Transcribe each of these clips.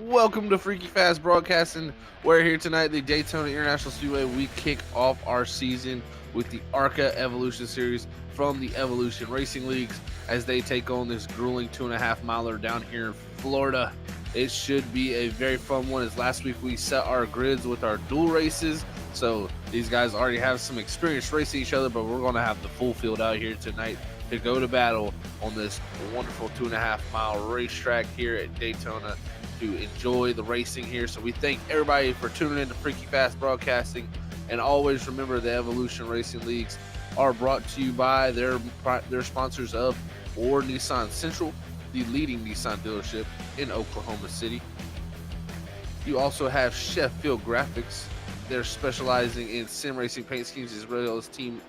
Welcome to Freaky Fast Broadcasting. We're here tonight at the Daytona International Speedway. We kick off our season with the ARCA Evolution Series from the Evolution Racing Leagues as they take on this grueling 2.5 miler down here in Florida. It should be a very fun one, as last week we set our grids with our dual races. So these guys already have some experience racing each other, but we're going to have the full field out here tonight to go to battle on this wonderful 2.5 mile racetrack here at Daytona to enjoy the racing here. So we thank everybody for tuning in to Freaky Fast Broadcasting, and always remember the Evolution Racing Leagues are brought to you by their sponsors of Or Nissan Central, the leading Nissan dealership in Oklahoma City. You also have Sheffield Graphics. They're specializing in sim racing paint schemes as well as team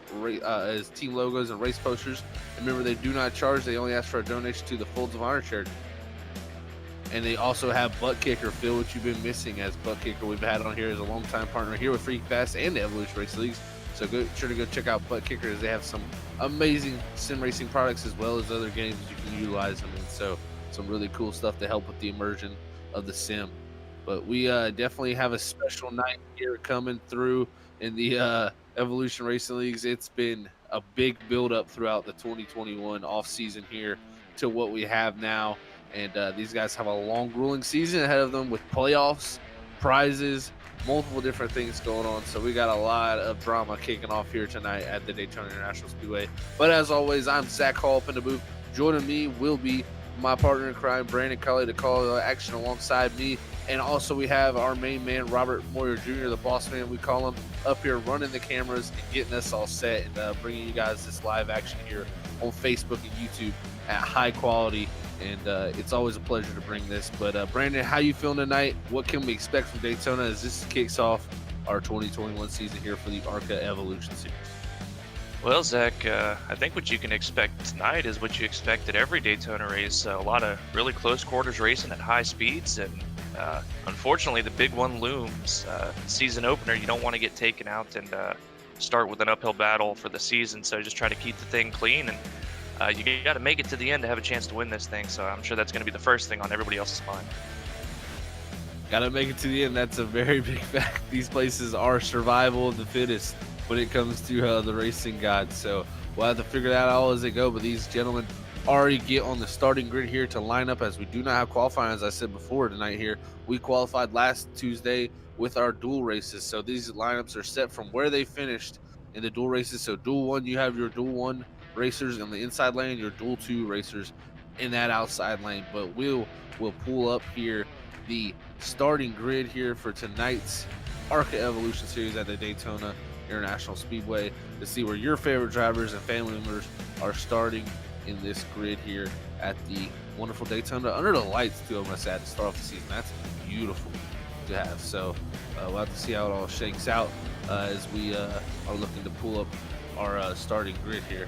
logos and race posters. And remember, they do not charge. They only ask for a donation to the Folds of Honor charity. And they also have ButtKicker, Phil, which you've been missing, as ButtKicker we've had on here as a longtime partner here with Freak Fast and the Evolution Race Leagues. So sure to go check out ButtKicker, as they have some amazing sim racing products as well as other games you can utilize them in. So some really cool stuff to help with the immersion of the sim. But we definitely have a special night here coming through in the Evolution Racing Leagues. It's been a big build-up throughout the 2021 off-season here to what we have now. And these guys have a long, grueling season ahead of them with playoffs, prizes, multiple different things going on. So we got a lot of drama kicking off here tonight at the Daytona International Speedway. But as always, I'm Zach Hall up in the booth. Joining me will be my partner in crime, Brandon Cully, to call action alongside me. And also we have our main man, Robert Moyer Jr., the boss man, we call him, up here running the cameras and getting us all set and bringing you guys this live action here on Facebook and YouTube at high quality. And it's always a pleasure to bring this. But Brandon, how you feeling tonight? What can we expect from Daytona as this kicks off our 2021 season here for the ARCA Evolution Series? Well, Zach, I think what you can expect tonight is what you expect at every Daytona race. A lot of really close quarters racing at high speeds, and unfortunately the big one looms. Season opener, you don't want to get taken out and start with an uphill battle for the season, so just try to keep the thing clean, and you got to make it to the end to have a chance to win this thing. So I'm sure that's going to be the first thing on everybody else's mind. Got to make it to the end. That's a very big fact. These places are survival of the fittest when it comes to the racing gods. So we'll have to figure that out as they go. But these gentlemen already get on the starting grid here to line up, as we do not have qualifying, as I said before tonight here. We qualified last Tuesday with our dual races. So these lineups are set from where they finished in the dual races. So dual one, you have your dual one racers on the inside lane, your dual two racers in that outside lane. But we'll pull up here the starting grid here for tonight's ARCA Evolution Series at the Daytona International Speedway to see where your favorite drivers and family members are starting in this grid here at the wonderful Daytona under the lights too, I must add, to start off the season. That's beautiful to have. So we'll have to see how it all shakes out as we are looking to pull up our starting grid here.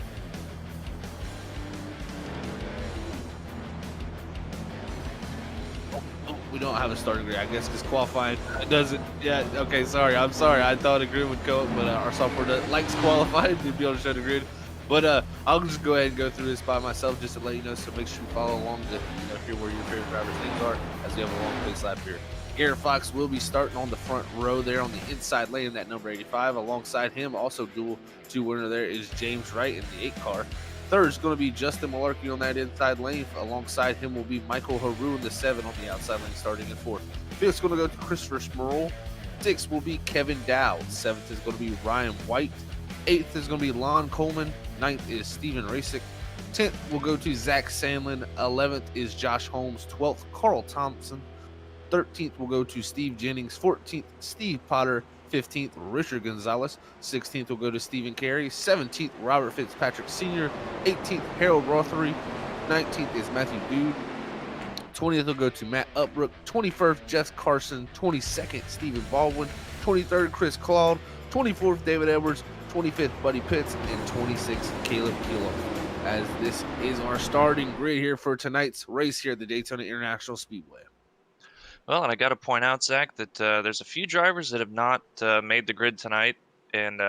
We don't have a starting grid, I guess, because qualifying doesn't. Yeah, okay, sorry. I'm sorry. I thought a grid would go up, but our software likes qualifying to be able to show the grid. But I'll just go ahead and go through this by myself just to let you know. So make sure you follow along to hear where your favorite drivers' names are as we have a long pace lap here. Garrett Fox will be starting on the front row there on the inside lane, that number 85. Alongside him, also dual two winner there, is James Wright in the 8 car. Third is going to be Justin Malarkey on that inside lane. Alongside him will be Michael Haru in the 7 on the outside lane, starting in 4th. 5th is going to go to Christopher Smurl. 6th will be Kevin Dowd. 7th is going to be Ryan White. 8th is going to be Lon Coleman. 9th is Steven Rasick. 10th will go to Zach Sandlin. 11th is Josh Holmes. 12th, Carl Thompson. 13th will go to Steve Jennings. 14th, Steve Potter. 15th, Richard Gonzalez. 16th will go to Stephen Carey. 17th, Robert Fitzpatrick Sr. 18th, Harold Rothery. 19th is Matthew Dude. 20th will go to Matt Upbrook. 21st, Jeff Carson. 22nd, Stephen Baldwin. 23rd, Chris Claude. 24th, David Edwards. 25th, Buddy Pitts. And 26th, Caleb Kilo. As this is our starting grid here for tonight's race here at the Daytona International Speedway. Well, and I got to point out, Zach, that there's a few drivers that have not made the grid tonight, and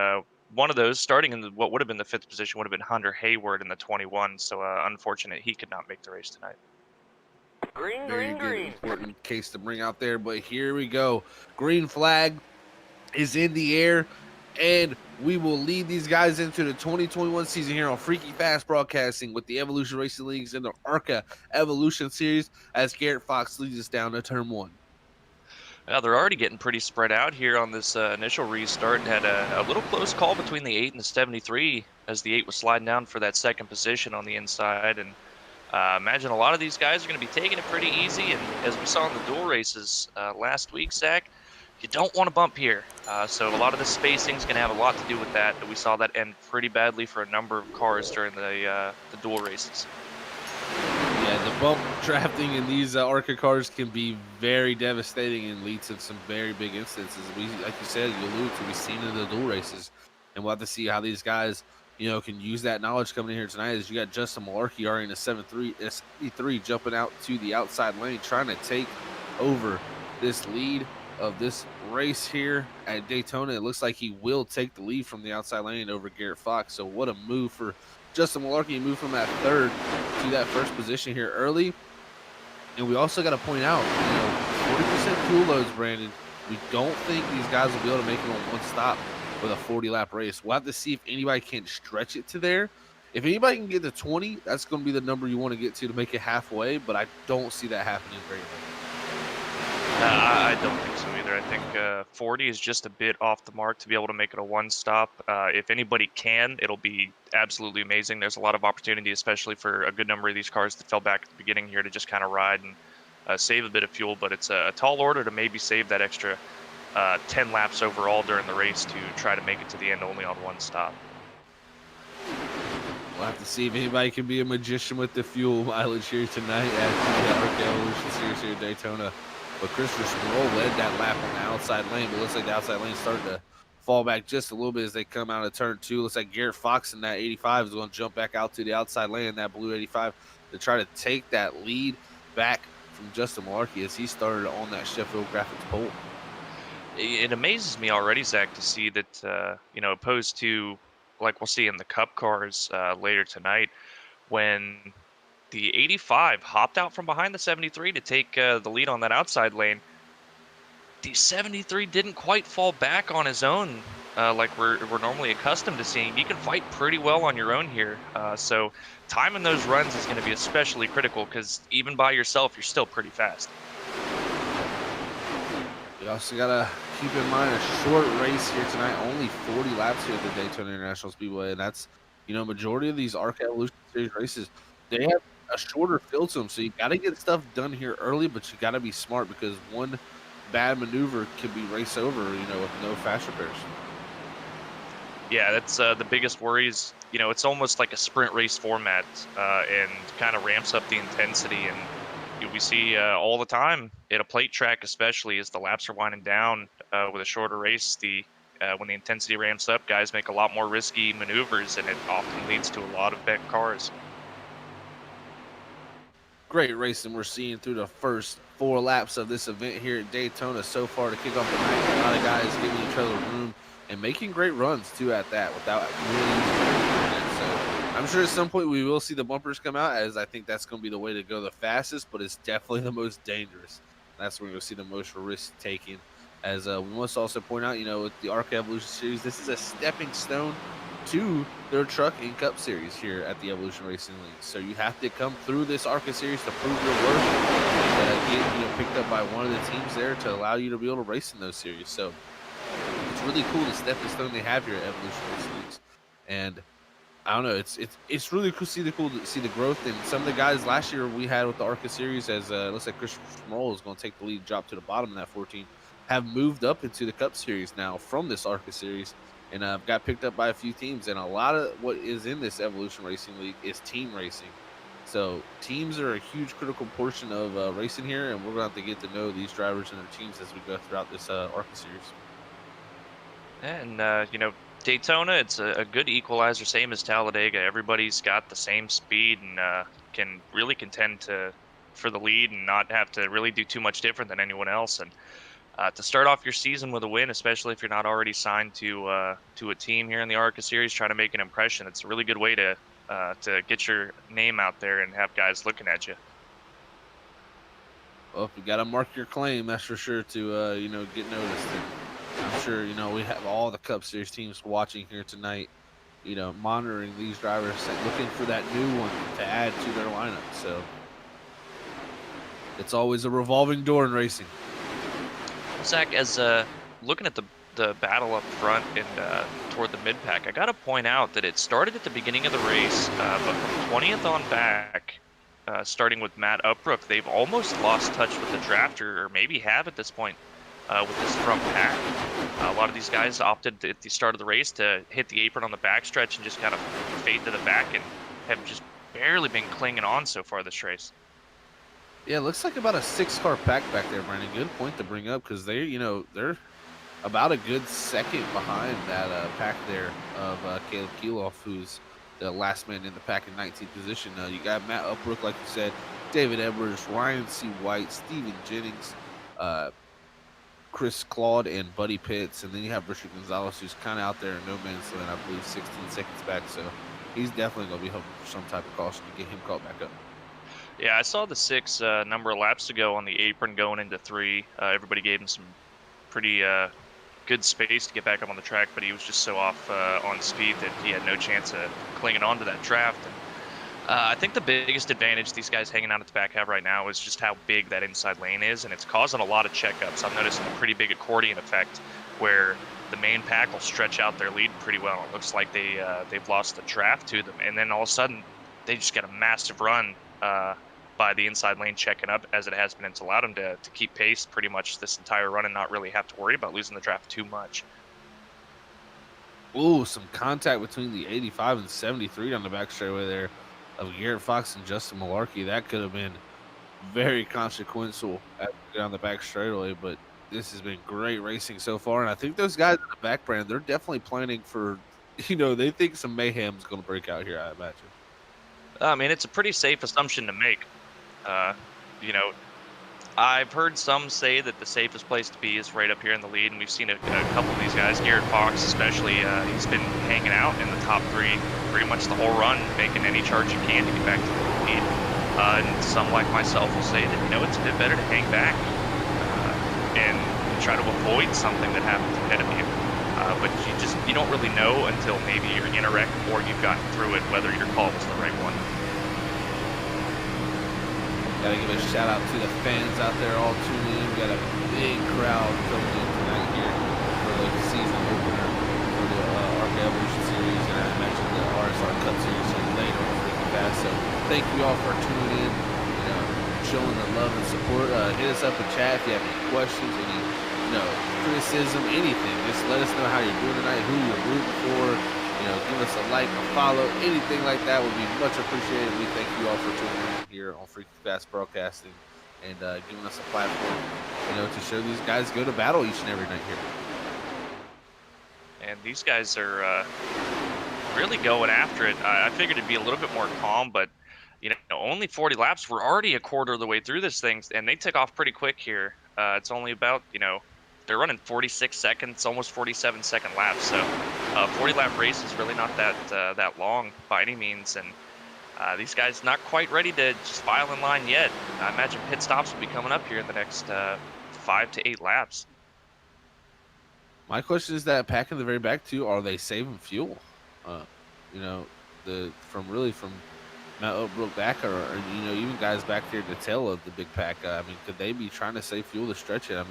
one of those, starting in what would have been the 5th position, would have been Hunter Hayward in the 21. So unfortunate he could not make the race tonight. Green, Very green, good, green. important case to bring out there. But here we go. Green flag is in the air, and we will lead these guys into the 2021 season here on Freaky Fast Broadcasting with the Evolution Racing Leagues and the ARCA Evolution Series as Garrett Fox leads us down to turn one. Now they're already getting pretty spread out here on this initial restart. Had a little close call between the 8 and the 73 as the 8 was sliding down for that second position on the inside. And imagine a lot of these guys are going to be taking it pretty easy. And as we saw in the dual races last week, Zach, you don't want to bump here. So a lot of the spacing is going to have a lot to do with that. And we saw that end pretty badly for a number of cars during the dual races. Yeah, the bump drafting in these ARCA cars can be very devastating and lead to some very big instances. We, like you said, you allude to, we've seen in the dual races, and we'll have to see how these guys, can use that knowledge coming in here tonight. As you got Justin Malarkey already in a 73 jumping out to the outside lane, trying to take over this lead of this race here at Daytona. It looks like he will take the lead from the outside lane over Garrett Fox. So what a move for Justin Malarkey, move from that third to that first position here early. And we also got to point out, 40% fuel loads, Brandon. We don't think these guys will be able to make it on one stop with a 40-lap race. We'll have to see if anybody can stretch it to there. If anybody can get to 20, that's going to be the number you want to get to make it halfway, but I don't see that happening very much. I don't think so either. I think 40 is just a bit off the mark to be able to make it a one stop. If anybody can, it'll be absolutely amazing. There's a lot of opportunity, especially for a good number of these cars that fell back at the beginning here to just kind of ride and save a bit of fuel. But it's a tall order to maybe save that extra 10 laps overall during the race to try to make it to the end only on one stop. We'll have to see if anybody can be a magician with the fuel mileage here tonight at the ARCA Evolution Series here at Daytona. But Christopher Sproul led that lap on the outside lane, but looks like the outside lane starting to fall back just a little bit as they come out of turn two. Looks like Garrett Fox in that 85 is going to jump back out to the outside lane in that blue 85 to try to take that lead back from Justin Malarkey as he started on that Sheffield Graphics pole. It amazes me already, Zach, to see that, opposed to like we'll see in the Cup cars later tonight, when the 85 hopped out from behind the 73 to take the lead on that outside lane. The 73 didn't quite fall back on his own like we're normally accustomed to seeing. You can fight pretty well on your own here. So timing those runs is going to be especially critical because even by yourself, you're still pretty fast. You also got to keep in mind a short race here tonight, only 40 laps here at the Daytona International Speedway. And that's, majority of these ARCA Evolution Series races, they have a shorter field to them. So you got to get stuff done here early, but you got to be smart because one bad maneuver could be race over, with no fast repairs. Yeah, that's the biggest worry is, it's almost like a sprint race format and kind of ramps up the intensity. And we see all the time at a plate track, especially as the laps are winding down with a shorter race, when the intensity ramps up, guys make a lot more risky maneuvers, and it often leads to a lot of bent cars. Great racing we're seeing through the first 4 laps of this event here at Daytona so far to kick off the night. A lot of guys giving each other room and making great runs too at that without really using it. So I'm sure at some point we will see the bumpers come out, as I think that's going to be the way to go the fastest, but it's definitely the most dangerous. That's where you'll see the most risk taking. As we must also point out, with the ARCA Evolution Series, this is a stepping stone to their truck and cup series here at the Evolution Racing League. So you have to come through this ARCA series to prove your worth and get picked up by one of the teams there to allow you to be able to race in those series. So it's really cool the stepping stone they have here at Evolution Racing Leagues. And I don't know, it's really cool to see the growth. And some of the guys last year we had with the ARCA series, as looks like Christopher Small is going to take the lead, drop to the bottom in that 14, have moved up into the cup series now from this ARCA series. And got picked up by a few teams. And a lot of what is in this Evolution Racing League is team racing. So teams are a huge critical portion of racing here, and we're going to have to get to know these drivers and their teams as we go throughout this ARCA series. And, Daytona, it's a good equalizer, same as Talladega. Everybody's got the same speed and can really contend for the lead and not have to really do too much different than anyone else. And to start off your season with a win, especially if you're not already signed to a team here in the ARCA series, try to make an impression. It's a really good way to get your name out there and have guys looking at you. Well, you got to mark your claim, that's for sure, to get noticed. And I'm sure we have all the Cup Series teams watching here tonight. Monitoring these drivers, and looking for that new one to add to their lineup. So it's always a revolving door in racing. Zach, as looking at the battle up front and toward the mid pack, I got to point out that it started at the beginning of the race, but from 20th on back, starting with Matt Upbrook, they've almost lost touch with the drafter, or maybe have at this point, with this front pack. A lot of these guys opted at the start of the race to hit the apron on the backstretch and just kind of fade to the back, and have just barely been clinging on so far this race. Yeah, it looks like about a 6-car pack back there, Brandon. Good point to bring up, because they're about a good second behind that pack there of Caleb Keeloff, who's the last man in the pack in 19th position. You got Matt Upbrook, like you said, David Edwards, Ryan C. White, Steven Jennings, Chris Claude, and Buddy Pitts. And then you have Richard Gonzalez, who's kind of out there in no man's land, I believe 16 seconds back. So he's definitely going to be hoping for some type of caution to get him caught back up. Yeah, I saw the 6 number of laps to go on the apron going into 3. Everybody gave him some pretty good space to get back up on the track, but he was just so off on speed that he had no chance of clinging on to that draft. And I think the biggest advantage these guys hanging out at the back have right now is just how big that inside lane is, and it's causing a lot of checkups. I'm noticing a pretty big accordion effect where the main pack will stretch out their lead pretty well. It looks like they've lost the draft to them, and then all of a sudden they just get a massive run by the inside lane checking up, as it has been. It's allowed them to keep pace pretty much this entire run and not really have to worry about losing the draft too much. Ooh, some contact between the 85 and 73 on the back straightaway there of Garrett Fox and Justin Malarkey. That could have been very consequential on the back straightaway, but this has been great racing so far. And I think those guys in the back, Brand, they're definitely planning for, they think some mayhem's going to break out here, I imagine. I mean, it's a pretty safe assumption to make. I've heard some say that the safest place to be is right up here in the lead, and we've seen a couple of these guys, Garrett Fox especially, he's been hanging out in the top 3 pretty much the whole run, making any charge you can to get back to the lead. And some, like myself, will say that, it's a bit better to hang back and try to avoid something that happens ahead of you. But you don't really know until maybe you're in a wreck or you've gotten through it, whether your call was the right one. Gotta give a shout out to the fans out there all tuning in. We got a big crowd coming in tonight here for the season opener for the ARCA Evolution Series, and I mentioned the RSR Cup Series here later on Freaking Fast. So thank you all for tuning in, showing the love and support. Hit us up in chat if you have any questions, any criticism, anything. Just let us know how you're doing tonight, who you're rooting for. Give us a like, a follow, anything like that would be much appreciated. We thank you all for tuning in here on Freaking Fast Broadcasting and giving us a platform, to show these guys go to battle each and every night here. And these guys are really going after it. I figured it'd be a little bit more calm, but only 40 laps. We're already a quarter of the way through this thing, and they took off pretty quick here. It's only about they're running 46 seconds, almost 47-second laps. So 40-lap race is really not that long by any means. And these guys not quite ready to just file in line yet. I imagine pit stops will be coming up here in the next 5 to 8 laps. My question is that pack in the very back too, are they saving fuel? From Matt Upbrook back, or even guys back here at the tail of the big pack. Could they be trying to save fuel to stretch it?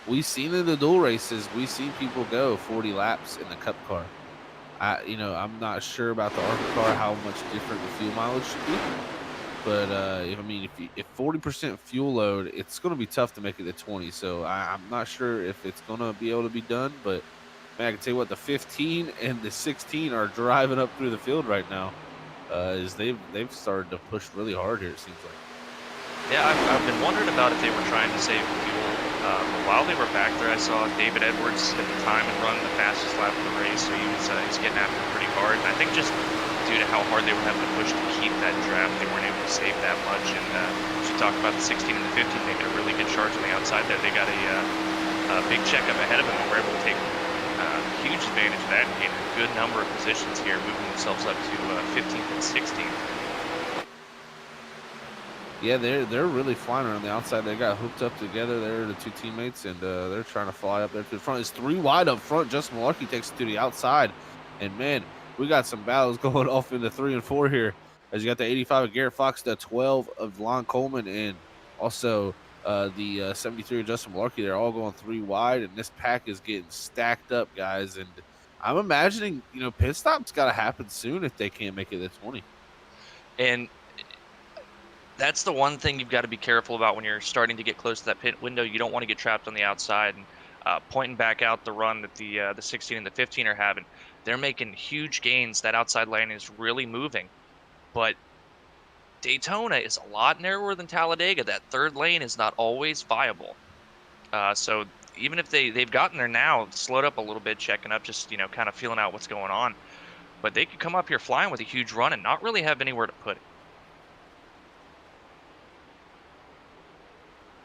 We've seen in the dual races, we've seen people go 40 laps in the Cup car. I'm not sure about the ARCA car, how much different the fuel mileage should be. But if 40% fuel load, it's going to be tough to make it to 20. So I'm not sure if it's going to be able to be done. But man, I can tell you what, the 15 and the 16 are driving up through the field right now. Is they've started to push really hard here, it seems like. Yeah, I've been wondering about if they were trying to save fuel. While they were back there, I saw David Edwards at the time and run the fastest lap of the race, so he's getting after it pretty hard. And I think just due to how hard they were having to push to keep that draft, they weren't able to save that much. And as you talk about the 16 and the 15, they get a really good charge on the outside there. They got a big checkup ahead of them and were able to take huge advantage of that and gain a good number of positions here, moving themselves up to 15th and 16th. Yeah, they're really flying around the outside. They got hooked up together there, the two teammates, and they're trying to fly up there to the front. It's three wide up front. Justin Malarkey takes it to the outside, and man, we got some battles going off in the 3 and 4 here. As you got the 85 of Garrett Fox, the 12 of Lon Coleman, and also the 73 of Justin Malarkey. They're all going three wide, and this pack is getting stacked up, guys. And I'm imagining, pit stops got to happen soon if they can't make it to 20. And that's the one thing you've got to be careful about when you're starting to get close to that pit window. You don't want to get trapped on the outside. And pointing back out the run that the 16 and the 15 are having, they're making huge gains. That outside lane is really moving. But Daytona is a lot narrower than Talladega. That third lane is not always viable. So even if they've gotten there now, slowed up a little bit, checking up, just kind of feeling out what's going on. But they could come up here flying with a huge run and not really have anywhere to put it.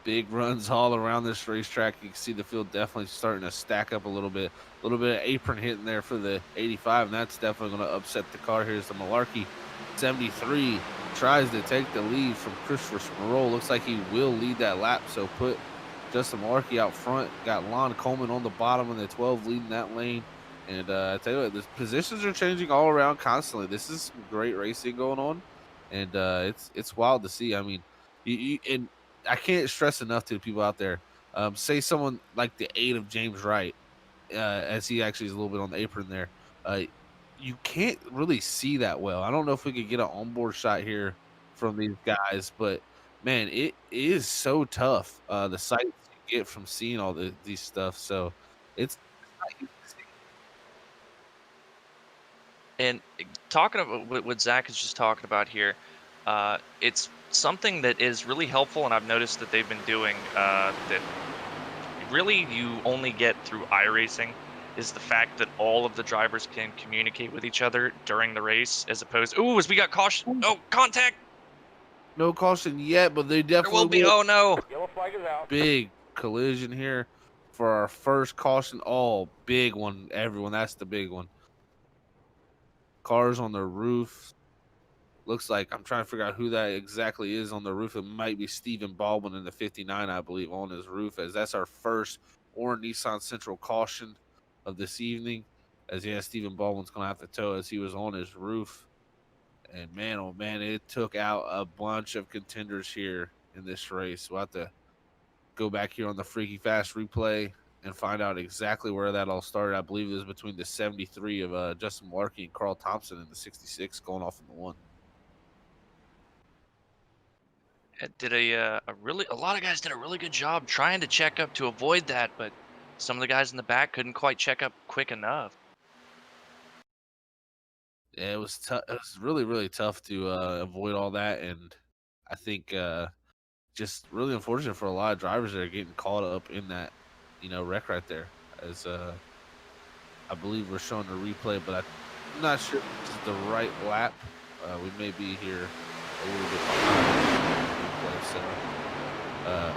Big runs all around this racetrack. You can see the field definitely starting to stack up a little bit. A little bit of apron hitting there for the 85, and that's definitely going to upset the car. Here's the Malarkey 73 tries to take the lead from Christopher Smerol. Looks like he will lead that lap, so put Justin Malarkey out front. Got Lon Coleman on the bottom of the 12 leading that lane. And I tell you what, the positions are changing all around constantly. This is some great racing going on, and it's wild to see. I mean, and I can't stress enough to the people out there. Say someone like the 8 of James Wright, as he actually is a little bit on the apron there. Uh, you can't really see that well. I don't know if we could get an onboard shot here from these guys, but man, it is so tough. The sights you get from seeing all these stuff. So it's not easy to see. And talking about what Zach is just talking about here, it's something that is really helpful, and I've noticed that they've been doing that really you only get through iRacing is the fact that all of the drivers can communicate with each other during the race, as opposed. Ooh, as we got caution. Oh, contact! No caution yet, but they There will definitely be. will. Oh no! Yellow flag is out. Big collision here for our first caution. Oh, big one, everyone. That's the big one. Cars on the roof. Looks like I'm trying to figure out who that exactly is on the roof. It might be Stephen Baldwin in the 59, I believe, on his roof, as that's our first or Nissan Central caution of this evening. As yeah, Stephen Baldwin's gonna have to tow as he was on his roof. And man, oh man, it took out a bunch of contenders here in this race. We'll have to go back here on the Freaky Fast replay and find out exactly where that all started. I believe it was between the 73 of Justin Malarkey and Carl Thompson and the 66 going off in the one. Did a lot of guys did a really good job trying to check up to avoid that, but some of the guys in the back couldn't quite check up quick enough. Yeah, it was tough. It was really, really tough to avoid all that, and I think just really unfortunate for a lot of drivers that are getting caught up in that, wreck right there. As I believe we're showing the replay, but I'm not sure if this is the right lap. We may be here a little bit behind the replay, so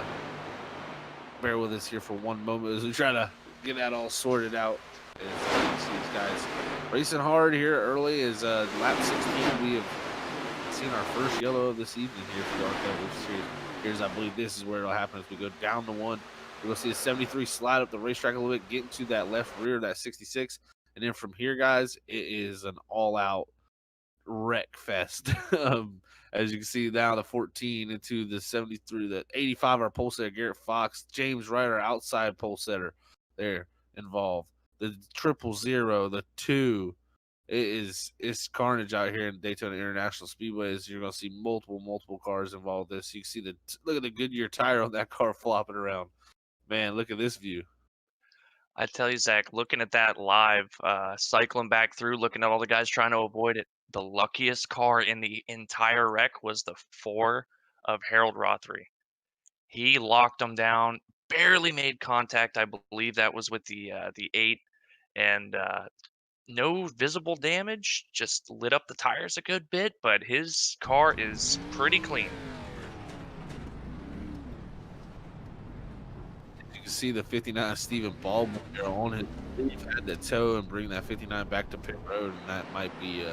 bear with us here for one moment as we try to get that all sorted out. As you see these guys racing hard here early. As lap 16, we have seen our first yellow of this evening here for the ARCA Series. Here's, I believe this is where it'll happen as we go down the one. We're going to see a 73 slide up the racetrack a little bit, get into that left rear of that 66. And then from here, guys, it is an all-out wreck fest. As you can see now, the 14 into the 73, the 85, our pole setter, Garrett Fox, James Wright, our outside pole setter there involved. The 000, the 2, it's carnage out here in Daytona International Speedway. As you're going to see multiple cars involved in this. You can see look at the Goodyear tire on that car flopping around. Man, look at this view. I tell you, Zach, looking at that live, cycling back through, looking at all the guys trying to avoid it, the luckiest car in the entire wreck was the 4 of Harold Rothery. He locked them down, barely made contact. I believe that was with the 8, and no visible damage. Just lit up the tires a good bit, but his car is pretty clean. You can see the 59 Stephen Baldwin there on it. He had to tow and bring that 59 back to pit road, and that might be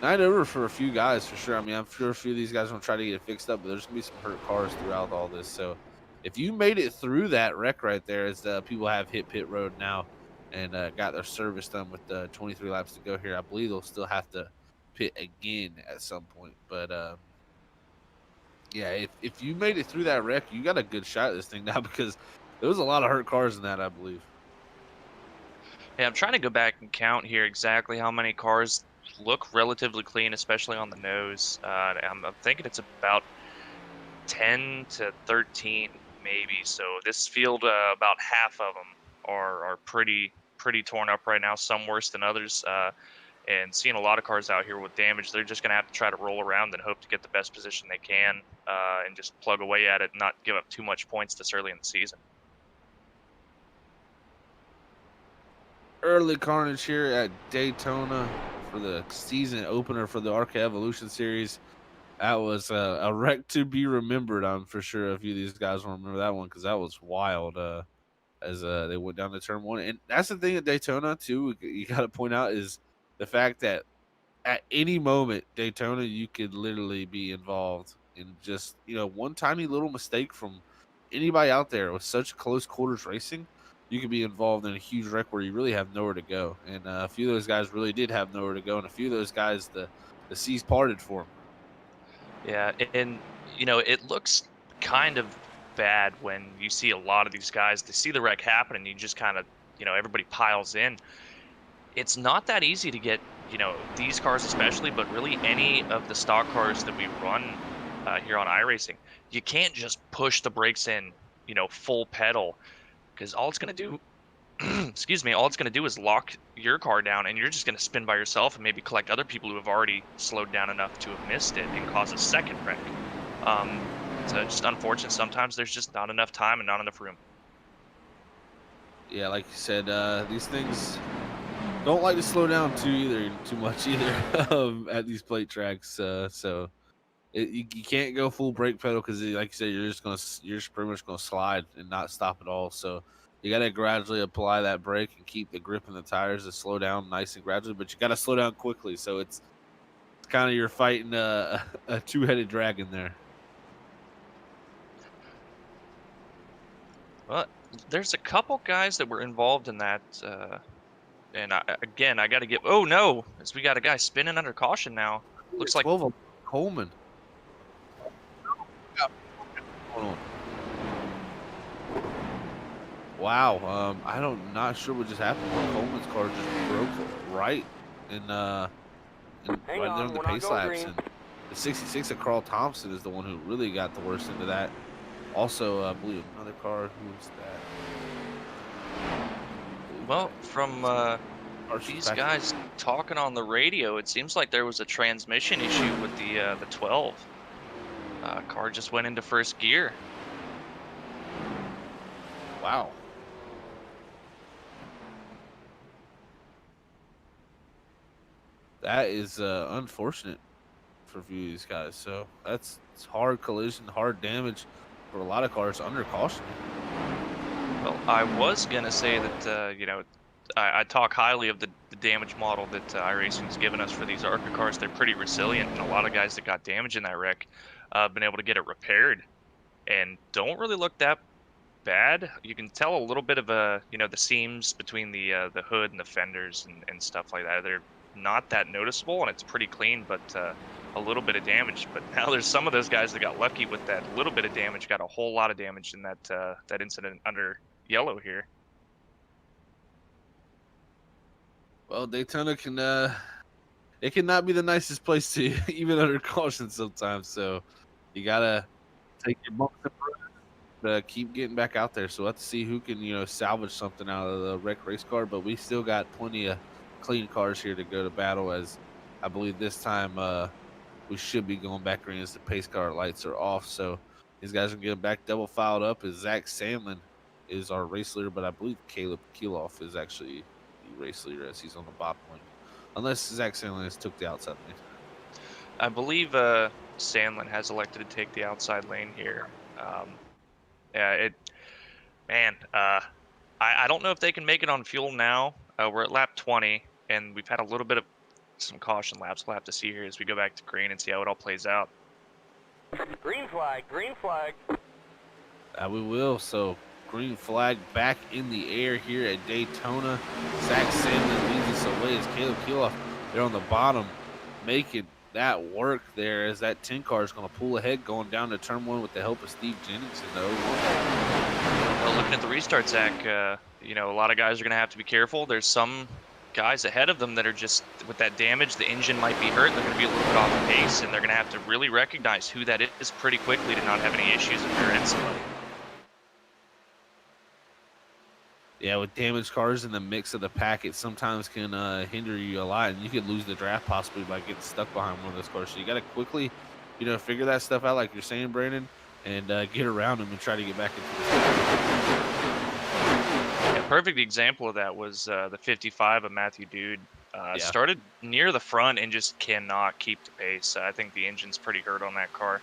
night over for a few guys for sure. I mean, I'm sure a few of these guys gonna try to get it fixed up, but there's gonna be some hurt cars throughout all this. So if you made it through that wreck right there, as people have hit pit road now and got their service done with 23 laps to go here, I believe they'll still have to pit again at some point. But yeah, if you made it through that wreck, you got a good shot at this thing now because there was a lot of hurt cars in that, I believe. Yeah, I'm trying to go back and count here exactly how many cars look relatively clean, especially on the nose. I'm thinking it's about 10 to 13 maybe. So this field, about half of them are pretty torn up right now. Some worse than others. And seeing a lot of cars out here with damage, they're just going to have to try to roll around and hope to get the best position they can, and just plug away at it and not give up too much points this early in the season. Early carnage here at Daytona for the season opener for the ARCA Evolution Series. That was a wreck to be remembered. I'm for sure a few of these guys will remember that one because that was wild. As they went down to turn one, and that's the thing at Daytona too. You got to point out is the fact that at any moment Daytona you could literally be involved in just one tiny little mistake from anybody out there with such close quarters racing. You could be involved in a huge wreck where you really have nowhere to go, and a few of those guys really did have nowhere to go, and a few of those guys the seas parted for them. Yeah, and it looks kind of bad when you see a lot of these guys. They see the wreck happen, and you just kind of, everybody piles in. It's not that easy to get, these cars especially, but really any of the stock cars that we run here on iRacing. You can't just push the brakes in, full pedal, because all it's going to do, excuse me, all it's going to do is lock your car down, and you're just going to spin by yourself and maybe collect other people who have already slowed down enough to have missed it and cause a second wreck. So just unfortunate. Sometimes there's just not enough time and not enough room. Yeah, like you said, these things don't like to slow down too much either at these plate tracks. So you can't go full brake pedal because, like you said, you're just pretty much gonna slide and not stop at all. So you got to gradually apply that brake and keep the grip in the tires to slow down nice and gradually. But you got to slow down quickly. So it's kind of you're fighting a two-headed dragon there. Well, there's a couple guys that were involved in that, and again, I got to get. Oh no, as we got a guy spinning under caution now. Looks like 12 Coleman. Hold on. Wow, not sure what just happened. But Coleman's car just broke right in Hang right there on, on the we're not pace going laps, green. and the 66 of Carl Thompson is the one who really got the worst into that. Also, I believe another car. Who was that? well from these Back. guys talking on the radio. It seems like there was a transmission issue with the 12. Car just went into first gear. Wow. That is unfortunate for a few of these guys. So it's hard collision, hard damage for a lot of cars under caution. Well, I was gonna say that I talk highly of the damage model that iRacing's given us for these ARCA cars. They're pretty resilient, and a lot of guys that got damage in that wreck have been able to get it repaired and don't really look that bad. You can tell a little bit of the seams between the hood and the fenders and stuff like that. They're not that noticeable, and it's pretty clean, but a little bit of damage. But now there's some of those guys that got lucky with that little bit of damage, got a whole lot of damage in that incident under yellow here. Well, Daytona can it cannot be the nicest place to even under caution sometimes. So you gotta take your bumps and bruises, keep getting back out there. So we'll have to see who can salvage something out of the wreck race car. But we still got plenty of clean cars here to go to battle. As I believe this time we should be going back green as the pace car lights are off. So these guys are getting back double filed up. As Zach Sandlin is our race leader, but I believe Caleb Keeloff is actually the race leader as he's on the bottom lane. Unless Zach Sandlin has took the outside lane. I believe Sandlin has elected to take the outside lane here. Yeah, man, I don't know if they can make it on fuel now. We're at lap 20, and we've had a little bit of some caution laps we'll have to see here as we go back to green and see how it all plays out. Green flag, green flag. We will. So green flag back in the air here at Daytona. Zach Sandlin leads us away as Caleb Keeloff there on the bottom, making that work there as that 10 car is going to pull ahead going down to turn 1 with the help of Steve Jennings in the 01. Well, looking at the restart, Zach, you know, a lot of guys are going to have to be careful. There's some guys ahead of them that are just, with that damage, the engine might be hurt. They're going to be a little bit off the pace, and they're going to have to really recognize who that is pretty quickly to not have any issues if they're in somebody. Yeah, with damaged cars in the mix of the pack, it sometimes can hinder you a lot, and you could lose the draft possibly by getting stuck behind one of those cars. So you got to quickly, you know, figure that stuff out, like you're saying, Brandon, and get around them and try to get back into the Yeah, perfect example of that was the 55 of Matthew Dude. Yeah. Started near the front and just cannot keep the pace. I think the engine's pretty hurt on that car.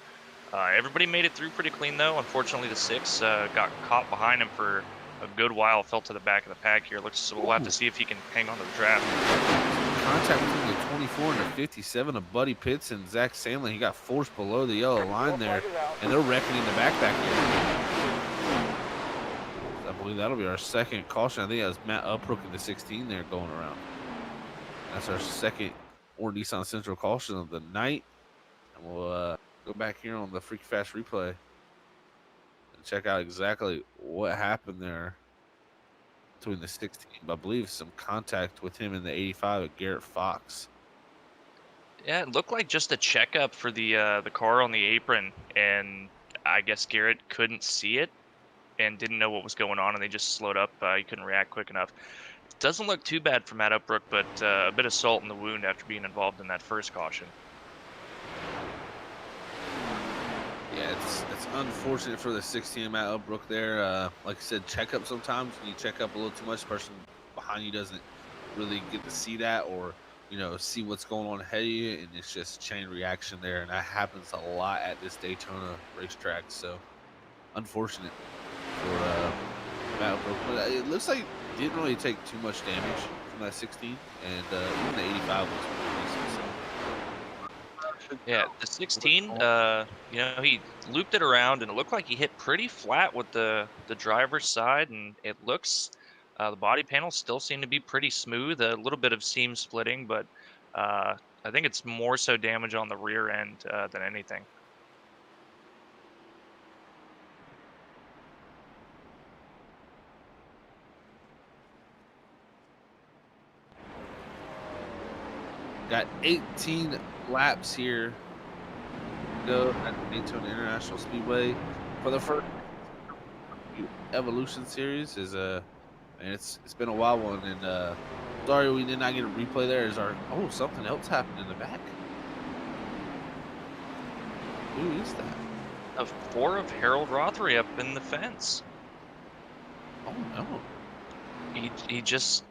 Everybody made it through pretty clean, though. Unfortunately, the 6 got caught behind him for a good while, fell to the back of the pack here. So we'll have to see if he can hang on to the draft. Contact between the 24 and the 57 of Buddy Pitts and Zach Sandlin. He got forced below the yellow line there, and they're wrecking in the back here. I believe that'll be our second caution. I think that was Matt Upbrook in the 16 there going around. That's our second or Nissan Central caution of the night. And we'll go back here on the Freaky Fast replay and check out exactly what happened there between the 16. I believe some contact with him in the 85 at Garrett Fox. Yeah, it looked like just a checkup for the car on the apron, and I guess Garrett couldn't see it and didn't know what was going on, and they just slowed up. He couldn't react quick enough. Doesn't look too bad for Matt Upbrook, but a bit of salt in the wound after being involved in that first caution. Yeah, it's unfortunate for the 16 Matt Upbrook there. Like I said, check up sometimes. When you check up a little too much, the person behind you doesn't really get to see that or, you know, see what's going on ahead of you, and it's just chain reaction there, and that happens a lot at this Daytona racetrack. So unfortunate for Matt Upbrook. But it looks like he didn't really take too much damage from that 16, and even the 85 was pretty decent. So. Yeah, the 16, you know, he looped it around, and it looked like he hit pretty flat with the driver's side, and it looks, the body panels still seem to be pretty smooth, a little bit of seam splitting, but I think it's more so damage on the rear end than anything. Got 18 laps here to go at the Daytona International Speedway for the first Evolution Series. Is and it's been a wild one, and sorry we did not get a replay there. Is our something else happened in the back? Who is that? A 4 of Harold Rothery up in the fence. Oh no! He just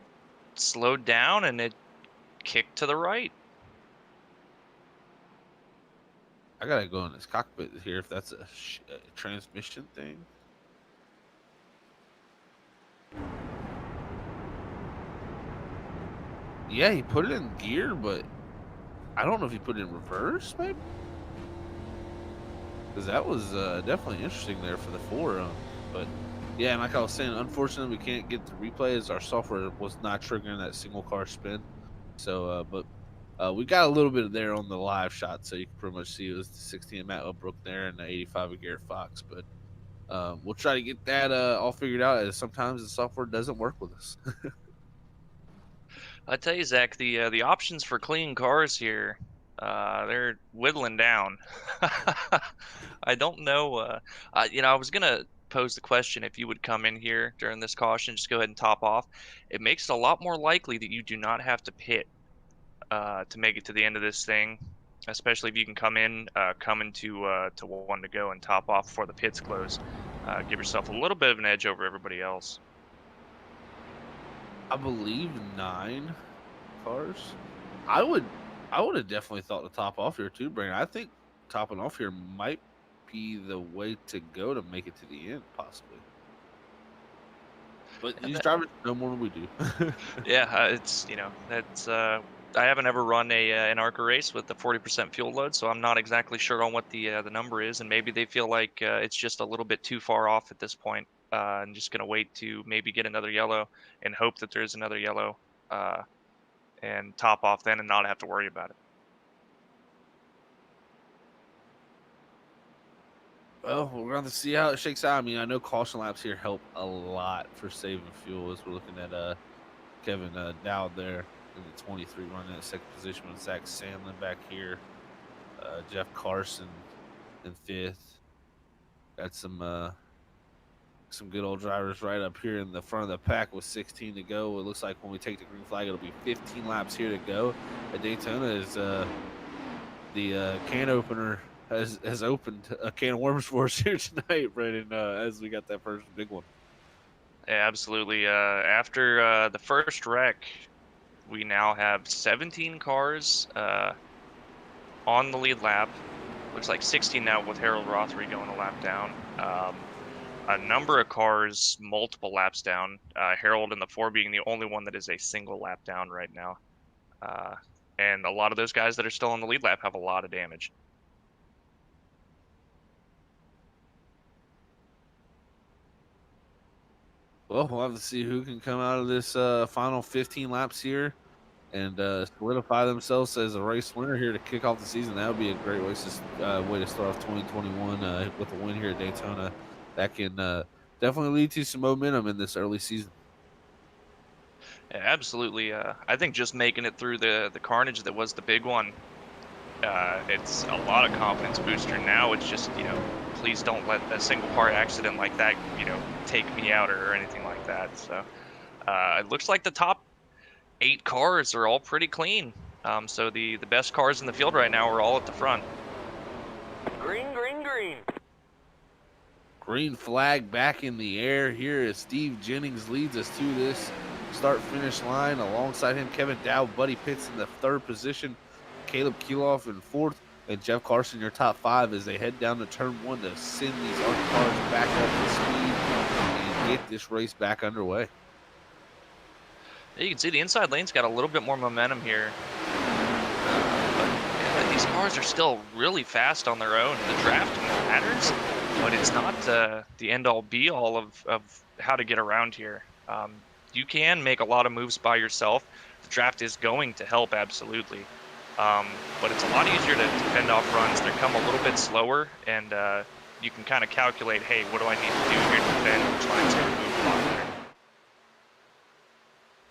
slowed down and it kicked to the right. I gotta go in this cockpit here if that's a transmission thing. Yeah, he put it in gear, but I don't know if he put it in reverse, maybe. Because that was definitely interesting there for the 4. But yeah, and like I was saying, unfortunately we can't get the replay as our software was not triggering that single car spin. So, but we got a little bit there on the live shot, so you can pretty much see it was the 16 Matt Upbrook there and the 85 of Garrett Fox. But we'll try to get that all figured out, as sometimes the software doesn't work with us. I tell you, Zach, the options for clean cars here, they're whittling down. I don't know. You know, I was gonna pose the question if you would come in here during this caution, just go ahead and top off. It makes it a lot more likely that you do not have to pit to make it to the end of this thing, especially if you can come in, coming to 1 to go and top off before the pits close. Give yourself a little bit of an edge over everybody else. I believe 9 cars. I would have definitely thought to top off here too, Brandon. I think topping off here might be the way to go to make it to the end, possibly. But these drivers know more than we do. Yeah, it's, you know, that's I haven't ever run an ARCA race with the 40% fuel load, so I'm not exactly sure on what the number is, and maybe they feel like it's just a little bit too far off at this point, and just gonna wait to maybe get another yellow and hope that there's another yellow, uh, and top off then and not have to worry about it. Well, we're going to see how it shakes out. I mean, I know caution laps here help a lot for saving fuel as we're looking at Kevin Dowd there in the 23 running at second position with Zach Sandlin back here. Jeff Carson in fifth. Got some good old drivers right up here in the front of the pack with 16 to go. It looks like when we take the green flag, it'll be 15 laps here to go. At Daytona is the can opener has opened a can of worms for us here tonight, Brandon, as we got that first big one. Yeah, absolutely. After the first wreck, we now have 17 cars on the lead lap. Looks like 16 now with Harold Rothery going a lap down. A number of cars multiple laps down. Harold in the 4 being the only one that is a single lap down right now. And a lot of those guys that are still on the lead lap have a lot of damage. Well, we'll have to see who can come out of this final 15 laps here and solidify themselves as a race winner here to kick off the season. That would be a great way to start off 2021 with a win here at Daytona. That can definitely lead to some momentum in this early season. Yeah, absolutely. I think just making it through the carnage that was the big one, it's a lot of confidence booster. Now it's just, please don't let a single part accident like that, take me out or anything like that. So it looks like the top 8 cars are all pretty clean. So the best cars in the field right now are all at the front. Green, green, green. Green flag back in the air here as Steve Jennings leads us to this start-finish line. Alongside him, Kevin Dowd, Buddy Pitts in the 3rd position, Caleb Keeloff in 4th, and Jeff Carson your top 5 as they head down to turn 1 to send these ARCA cars back up to speed and get this race back underway. You can see the inside lane's got a little bit more momentum here. But yeah, these cars are still really fast on their own. The draft matters, but it's not the end-all be-all of how to get around here. You can make a lot of moves by yourself. The draft is going to help, absolutely. But it's a lot easier to fend off runs. They come a little bit slower, and you can kind of calculate, hey, what do I need to do here to defend? Which line's going to move a lot better.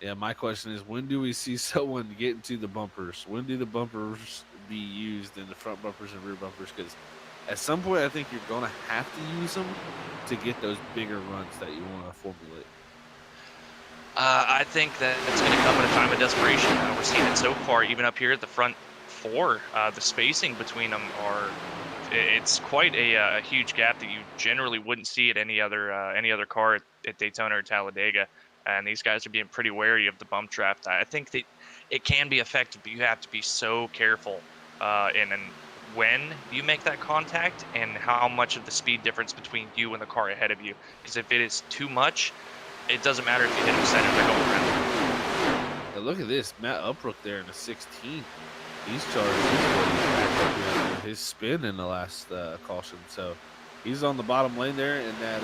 Yeah, my question is, when do we see someone get into the bumpers? When do the bumpers be used in the front bumpers and rear bumpers? Because at some point, I think you're going to have to use them to get those bigger runs that you want to formulate. I think that it's going to come at a time of desperation. We're seeing it so far, even up here at the front 4. The spacing between them it's quite a huge gap that you generally wouldn't see at any other car at Daytona or Talladega. And these guys are being pretty wary of the bump draft. I think that it can be effective, but you have to be so careful in when you make that contact and how much of the speed difference between you and the car ahead of you. Because if it is too much, it doesn't matter if you hit them center, they're going around. Now look at this, Matt Upbrook there in the 16. He's charged back up here with his spin in the last caution. So he's on the bottom lane there in that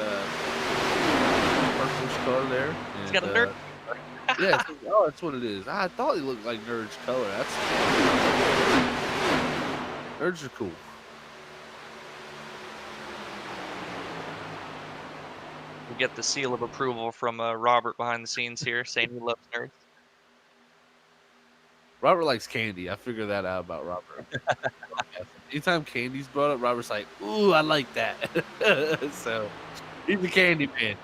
purplish car there. And, He's got a nerd. Yeah, that's what it is. I thought he looked like Nerd's color. Nerds are cool. We get the seal of approval from Robert behind the scenes here, saying he loves nerds. Robert likes candy. I figured that out about Robert. Anytime candy's brought up, Robert's like, ooh, I like that. So he's a candy man.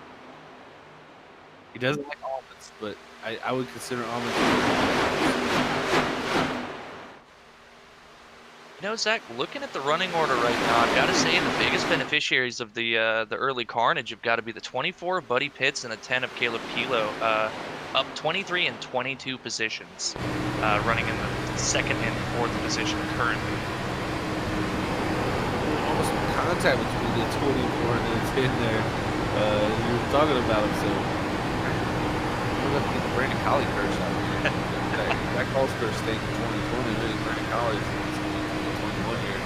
He doesn't like almonds, but I would consider almonds. Zach, looking at the running order right now, I've got to say the biggest beneficiaries of the early carnage have got to be the 24 of Buddy Pitts and the 10 of Caleb Kilo, up 23 and 22 positions, running in the 2nd and 4th position currently. Almost contact between the 24 and the 10 there. You were talking about him, so we're going to get the Brandon Collie curse out here. that calls for a stake in 2020, maybe Grant College in 2021 here.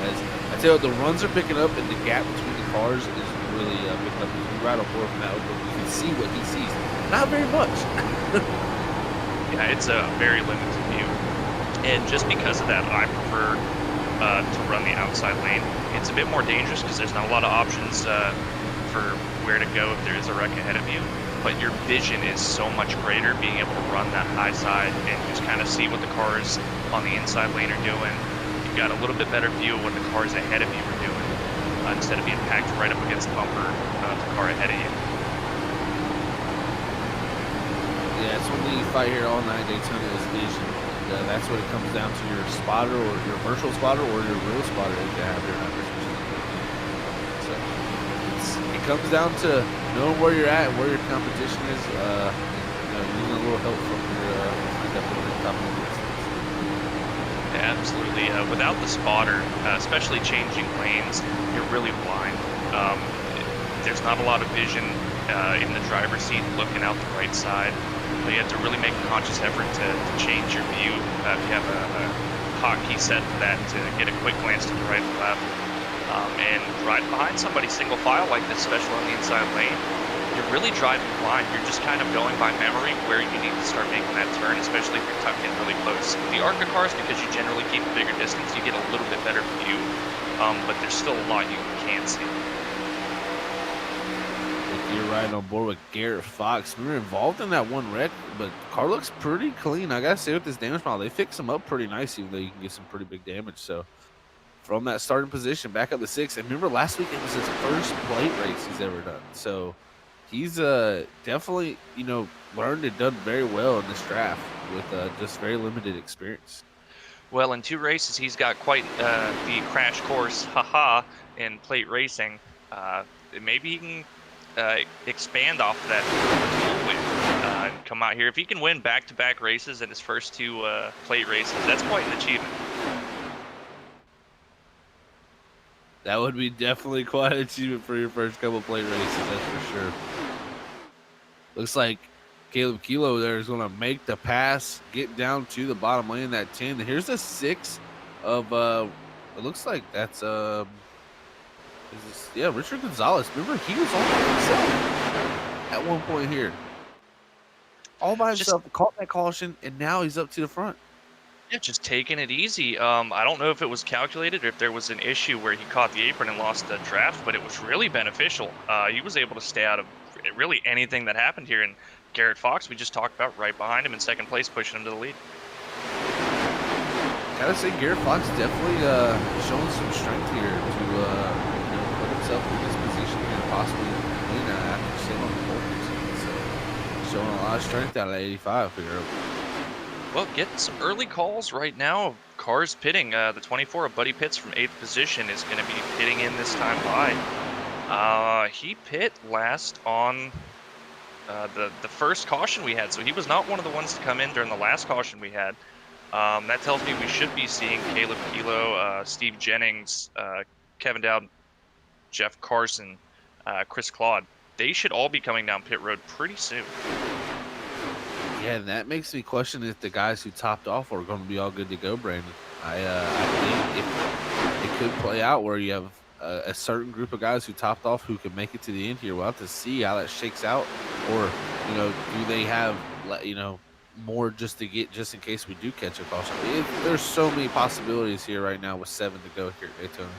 As I tell you, the runs are picking up, and the gap between the cars is really picking up. You right on board from that, but you can see what he sees. Not very much. Yeah, it's a very limited view. And just because of that, I prefer to run the outside lane. It's a bit more dangerous because there's not a lot of options for where to go if there is a wreck ahead of you. But your vision is so much greater being able to run that high side and just kind of see what the cars on the inside lane are doing. You've got a little bit better view of what the cars ahead of you are doing instead of being packed right up against the bumper of the car ahead of you. Yeah, it's when you fight here all night. Daytona is vision. And, that's what it comes down to: your spotter, or your virtual spotter, or your real spotter that you have here. So it comes down to knowing where you're at and where your competition is. Using a little help from your top of the list. Yeah, absolutely. Without the spotter, especially changing lanes, you're really blind. There's not a lot of vision in the driver's seat looking out the right side. You have to really make a conscious effort to change your view. If you have a hotkey set for that, to get a quick glance to the right and left. And right behind somebody single file like this, especially on the inside lane, you're really driving blind. You're just kind of going by memory where you need to start making that turn, especially if you're tucked in really close. The ARCA cars, because you generally keep a bigger distance, you get a little bit better view, but there's still a lot you can't see. You're right on board with Garrett Fox. We were involved in that one wreck, but the car looks pretty clean. I gotta say, with this damage model, they fix him up pretty nice, even though you can get some pretty big damage. So from that starting position back up to 6th, and remember last week it was his first plate race he's ever done. So he's definitely learned and done very well in this draft with just very limited experience. Well, in 2 races, he's got quite the crash course, in plate racing. Maybe he can expand off of that win and come out here. If he can win back-to-back races in his first 2 plate races, that's quite an achievement. That would be definitely quite an achievement for your first couple plate races, that's for sure. Looks like Caleb Kilo there is going to make the pass, get down to the bottom lane, that 10. Here's a 6 of, it looks like that's, Richard Gonzalez. Remember, he was all by himself at one point here. All by himself, caught that caution, and now he's up to the front. Yeah, just taking it easy. I don't know if it was calculated or if there was an issue where he caught the apron and lost the draft, but it was really beneficial. He was able to stay out of really anything that happened here. And Garrett Fox, we just talked about, right behind him in 2nd place, pushing him to the lead. Gotta say, Garrett Fox definitely showing some strength here to put himself in this position and possibly win after sitting on the pole position. So showing a lot of strength out of 85 here. Well, getting some early calls right now of cars pitting. The 24 of Buddy Pitts from 8th position is going to be pitting in this time by. He pit last on the first caution we had, so he was not one of the ones to come in during the last caution we had. That tells me we should be seeing Caleb Kilo, Steve Jennings, Kevin Dowd, Jeff Carson, Chris Claude. They should all be coming down pit road pretty soon. Yeah, and that makes me question if the guys who topped off are going to be all good to go, Brandon. I think it could play out where you have a certain group of guys who topped off who can make it to the end here. We'll have to see how that shakes out. Or, do they have, more just in case we do catch a caution? There's so many possibilities here right now with 7 to go here at Daytona.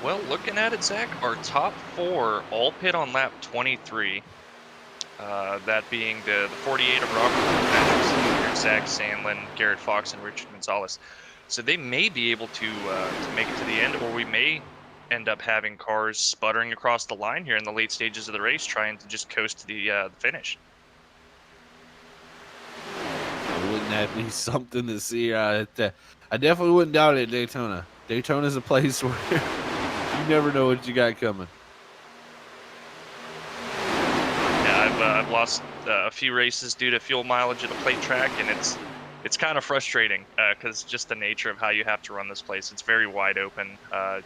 Well, looking at it, Zach, our top 4 all pit on lap 23. That being the 48 of Robert Patrick, Zach Sandlin, Garrett Fox, and Richard Gonzalez. So they may be able to make it to the end, or we may end up having cars sputtering across the line here in the late stages of the race, trying to just coast to the finish. Wouldn't that be something to see? I definitely wouldn't doubt it at Daytona. Daytona is a place where you never know what you got coming. I've lost a few races due to fuel mileage at a plate track, and it's kind of frustrating because just the nature of how you have to run this place. It's very wide open.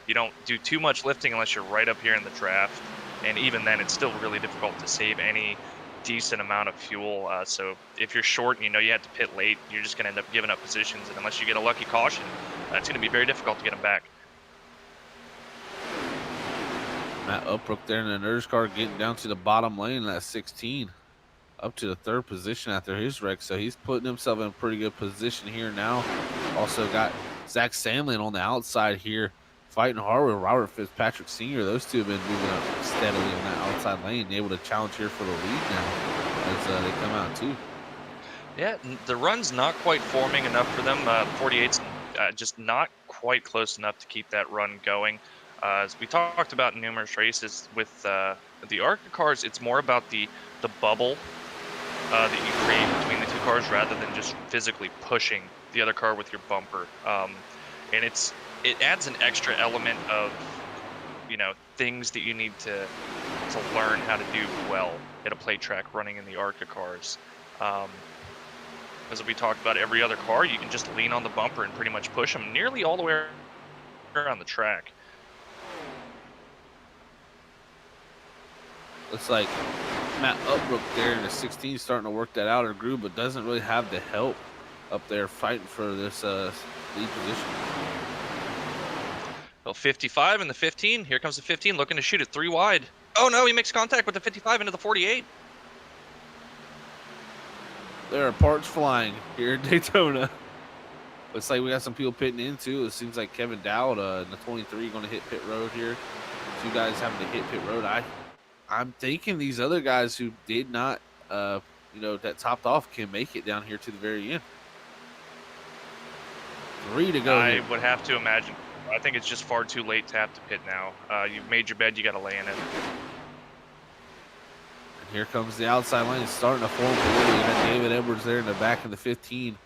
You don't do too much lifting unless you're right up here in the draft, and even then it's still really difficult to save any decent amount of fuel. So if you're short and you know you have to pit late, you're just going to end up giving up positions. And unless you get a lucky caution, it's going to be very difficult to get them back. Matt Upbrook there in the Nurse car getting down to the bottom lane in that 16. Up to the third position after his wreck. So he's putting himself in a pretty good position here now. Also got Zach Samlin on the outside here, fighting hard with Robert Fitzpatrick Sr. Those two have been moving up steadily on that outside lane, able to challenge here for the lead now as they come out too. Yeah, the run's not quite forming enough for them. 48's just not quite close enough to keep that run going. As we talked about in numerous races with the ARCA cars, it's more about the bubble that you create between the two cars rather than just physically pushing the other car with your bumper. And it adds an extra element of, things that you need to learn how to do well at a plate track running in the ARCA cars. As we talked about, every other car, you can just lean on the bumper and pretty much push them nearly all the way around the track. Looks like Matt Upbrook there in the 16 starting to work that outer groove, but doesn't really have the help up there fighting for this lead position. Well, 55 and the 15. Here comes the 15 looking to shoot it 3 wide. Oh no, he makes contact with the 55 into the 48. There are parts flying here in Daytona. Looks like we got some people pitting in too. It seems like Kevin Dowd in the 23 going to hit pit road here. Two guys having to hit pit road. I'm thinking these other guys who did not, that topped off can make it down here to the very end. 3 to go. I would have to imagine. I think it's just far too late to have to pit now. You've made your bed, you got to lay in it. And here comes the outside lane. It's starting to form. You got David Edwards there in the back of the 15.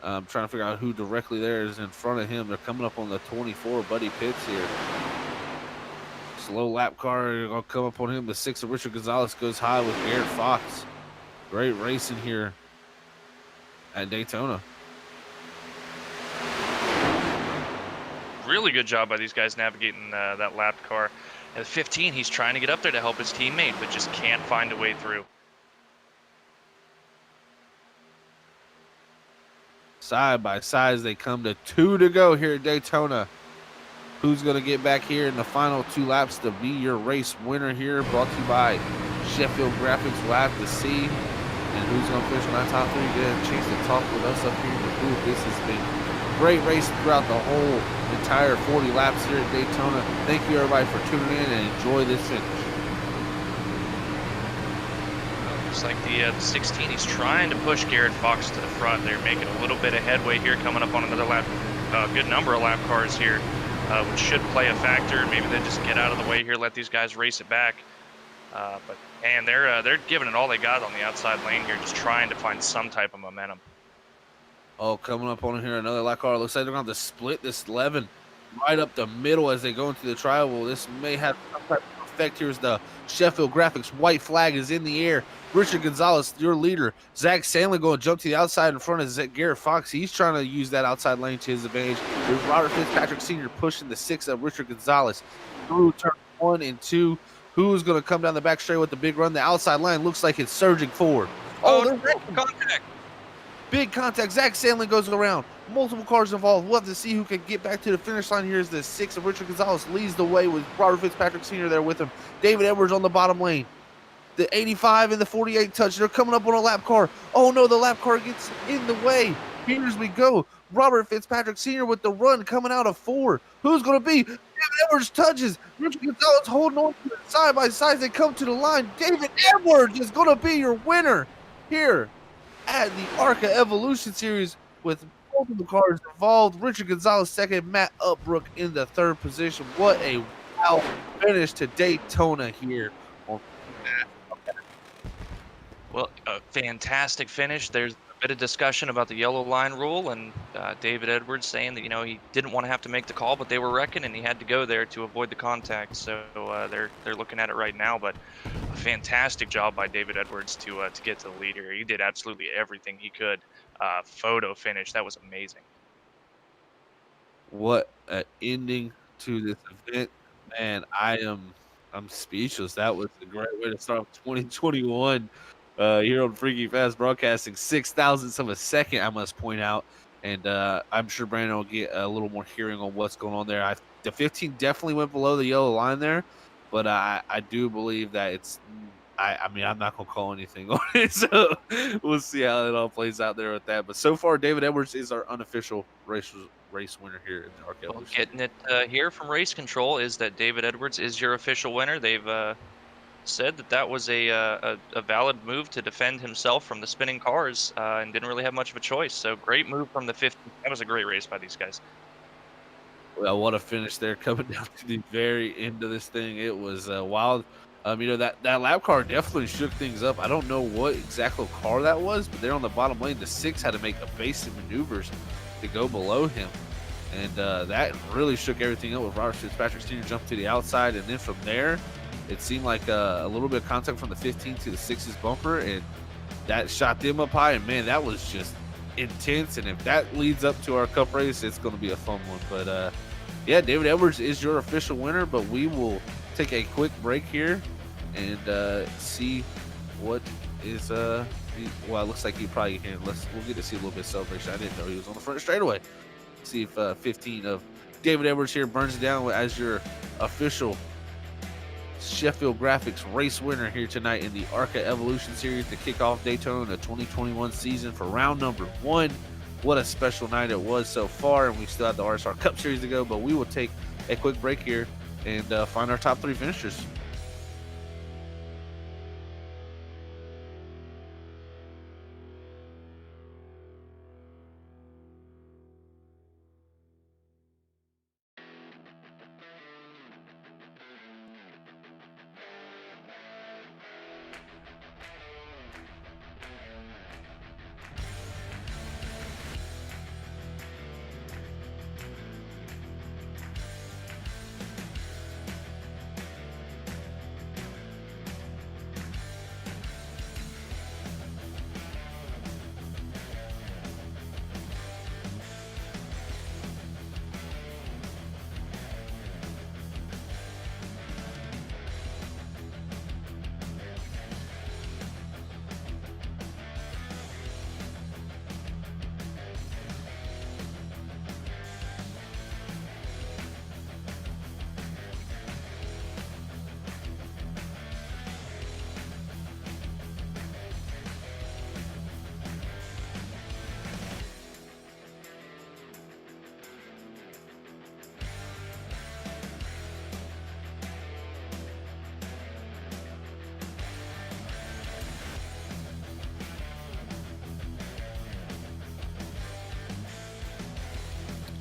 Trying to figure out who directly there is in front of him. They're coming up on the 24. Buddy Pitts here. Slow lap car gonna come up on him. The 6 of Richard Gonzalez goes high with Garrett Fox. Great racing here at Daytona. Really good job by these guys navigating that lapped car. At 15, he's trying to get up there to help his teammate, but just can't find a way through. Side by side as they come to 2 to go here at Daytona. Who's going to get back here in the final 2 laps to be your race winner here? Brought to you by Sheffield Graphics. We'll have to see. And who's going to finish on that top 3? Get a chance to talk with us up here in the booth. This has been a great race throughout the whole entire 40 laps here at Daytona. Thank you everybody for tuning in and enjoy this finish. Looks like the 16, he's trying to push Garrett Fox to the front. They're making a little bit of headway here, coming up on another lap. Good number of lap cars here, which should play a factor. Maybe they just get out of the way here, let these guys race it back. But man, they're giving it all they got on the outside lane here, just trying to find some type of momentum. Oh, coming up on here, another lap car. Looks like they're going to have to split this 11 right up the middle as they go into the tri-oval. This may have some type of effect here as the Sheffield Graphics white flag is in the air. Richard Gonzalez, your leader. Zach Sandlin going to jump to the outside in front of Garrett Fox. He's trying to use that outside lane to his advantage. There's Robert Fitzpatrick Sr. pushing the 6 of Richard Gonzalez through turn 1 and 2. Who's going to come down the back straight with the big run? The outside line looks like it's surging forward. Oh, there's contact. Big contact. Zach Sandlin goes around. Multiple cars involved. We'll have to see who can get back to the finish line here as the 6 of Richard Gonzalez leads the way with Robert Fitzpatrick Sr. there with him. David Edwards on the bottom lane. The 85 and the 48 touch. They're coming up on a lap car. Oh, no, the lap car gets in the way. Here's we go. Robert Fitzpatrick Sr. with the run coming out of 4. Who's going to be? David Edwards touches. Richard Gonzalez holding on to it side by side as they come to the line. David Edwards is going to be your winner here at the ARCA Evolution Series with multiple cars involved. Richard Gonzalez second, Matt Upbrook in the 3rd position. What a wow finish to Daytona here. Well, a fantastic finish. There's a bit of discussion about the yellow line rule, and David Edwards saying that he didn't want to have to make the call, but they were wrecking, and he had to go there to avoid the contact. So they're looking at it right now. But a fantastic job by David Edwards to get to the lead here. He did absolutely everything he could. Photo finish, that was amazing. What an ending to this event, man! I'm speechless. That was a great way to start off 2021. here on Freaky Fast Broadcasting, 6,000ths of a second, I must point out. And I'm sure Brandon will get a little more hearing on what's going on there. The 15 definitely went below the yellow line there, but I do believe that it's. I mean, I'm not gonna call anything on it, so we'll see how it all plays out there with that. But so far, David Edwards is our unofficial race winner here in the ARCA Well, Evolution. getting it here from Race Control is that David Edwards is your official winner. They've said that that was a valid move to defend himself from the spinning cars and didn't really have much of a choice. So great move from the 15. That was a great race by these guys. Well, what a finish there coming down to the very end of this thing. It was wild. That lap car definitely shook things up. I don't know what exact car that was, but there on the bottom lane, the 6 had to make evasive maneuvers to go below him. And that really shook everything up with Robert Fitzpatrick Sr. jumped to the outside. And then from there, it seemed like a little bit of contact from the 15 to the 6's bumper. And that shot them up high. And man, that was just intense. And if that leads up to our cup race, it's going to be a fun one. But yeah, David Edwards is your official winner. But we will take a quick break here and see what is well, it looks like he probably can. We'll get to see a little bit of celebration. I didn't know he was on the front straightaway. See if 15 of David Edwards here burns it down as your official Sheffield Graphics race winner here tonight in the ARCA Evolution Series to kick off Daytona the 2021 season for round number 1. What a special night it was so far, and we still have the RSR Cup Series to go, but we will take a quick break here and find our top 3 finishers.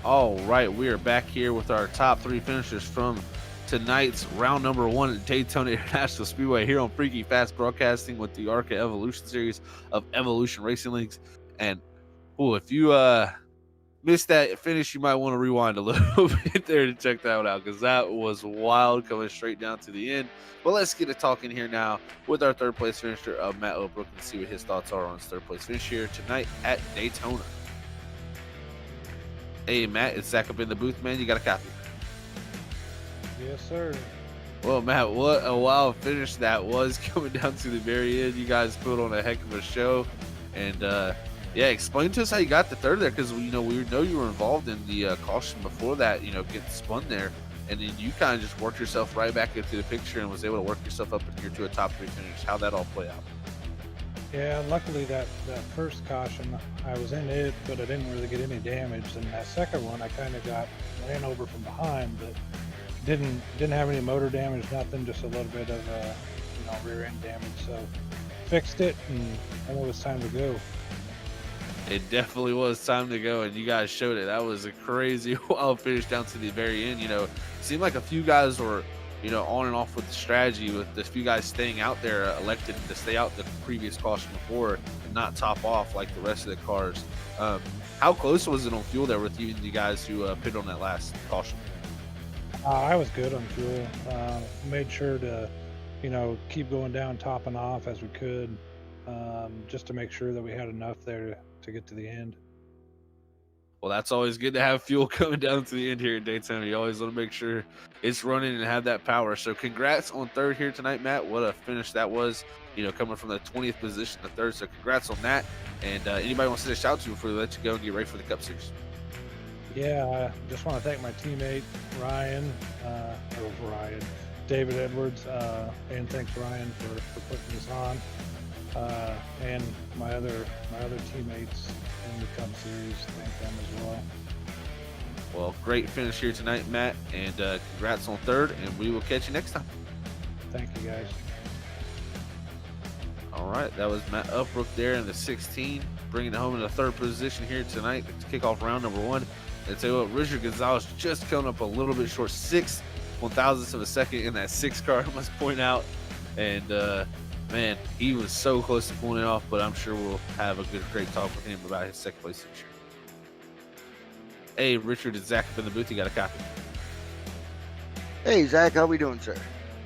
All right, we are back here with our top 3 finishers from tonight's round number 1 at Daytona International Speedway here on Freaky Fast Broadcasting with the ARCA Evolution Series of Evolution Racing Leagues. And if you missed that finish, you might want to rewind a little bit there to check that one out because that was wild coming straight down to the end. But let's get it talking here now with our 3rd place finisher, Matt O'Brook, and see what his thoughts are on his 3rd place finish here tonight at Daytona. Hey, Matt, it's Zach up in the booth, man. You got a copy? Yes, sir. Well, Matt, what a wild finish that was coming down to the very end. You guys put on a heck of a show. And, yeah, explain to us how you got the 3rd there because, we know you were involved in the caution before that, getting spun there. And then you kind of just worked yourself right back into the picture and was able to work yourself up here to a top 3 finish. How'd that all play out? Yeah, luckily that first caution, I was in it, but I didn't really get any damage. And that second one, I kind of ran over from behind, but didn't have any motor damage, nothing, just a little bit of rear end damage. So fixed it, and it was time to go. It definitely was time to go, and you guys showed it. That was a crazy wild finish down to the very end. It seemed like a few guys were on and off with the strategy, with this few guys staying out there, elected to stay out the previous caution before and not top off like the rest of the cars. How close was it on fuel there with you guys who pitted on that last caution? I was good on fuel. Made sure to, keep going down, topping off as we could, just to make sure that we had enough there to get to the end. Well, that's always good to have fuel coming down to the end here in Daytona. You always want to make sure it's running and have that power. So congrats on 3rd here tonight, Matt. What a finish that was. coming from the 20th position to third. So congrats on that. And anybody wants to send a shout out to you before we let you go and get ready for the Cup Series? Yeah, I just want to thank my teammate David Edwards, and thanks Ryan for putting this on, and my other teammates in the Cup Series. Thank them as well. Well, great finish here tonight, Matt, and congrats on third. And we will catch you next time. Thank you, guys. All right, that was Matt Upbrook there in the 16, bringing it home in the third position here tonight to kick off round number 1. And tell you what, Richard Gonzalez just coming up a little bit short, 6/1000ths of a second in that 6 car, I must point out. And man, he was so close to pulling it off, but I'm sure we'll have a great talk with him about his second place this year. Hey, Richard, it's Zach up in the booth. You got a copy? Hey, Zach, how we doing, sir?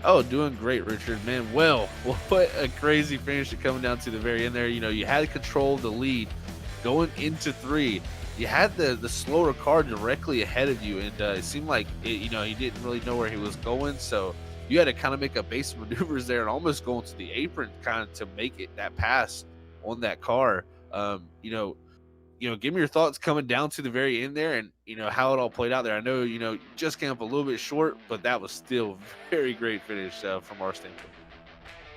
Oh, doing great, Richard. Man, well, what a crazy finish coming down to the very end there. You had control of the lead going into 3. You had the slower car directly ahead of you, and it seemed like he didn't really know where he was going. So you had to kind of make a base maneuvers there and almost go into the apron kind of to make it that pass on that car. Give me your thoughts coming down to the very end there, and how it all played out there. I know just came up a little bit short, but that was still a very great finish from our standpoint.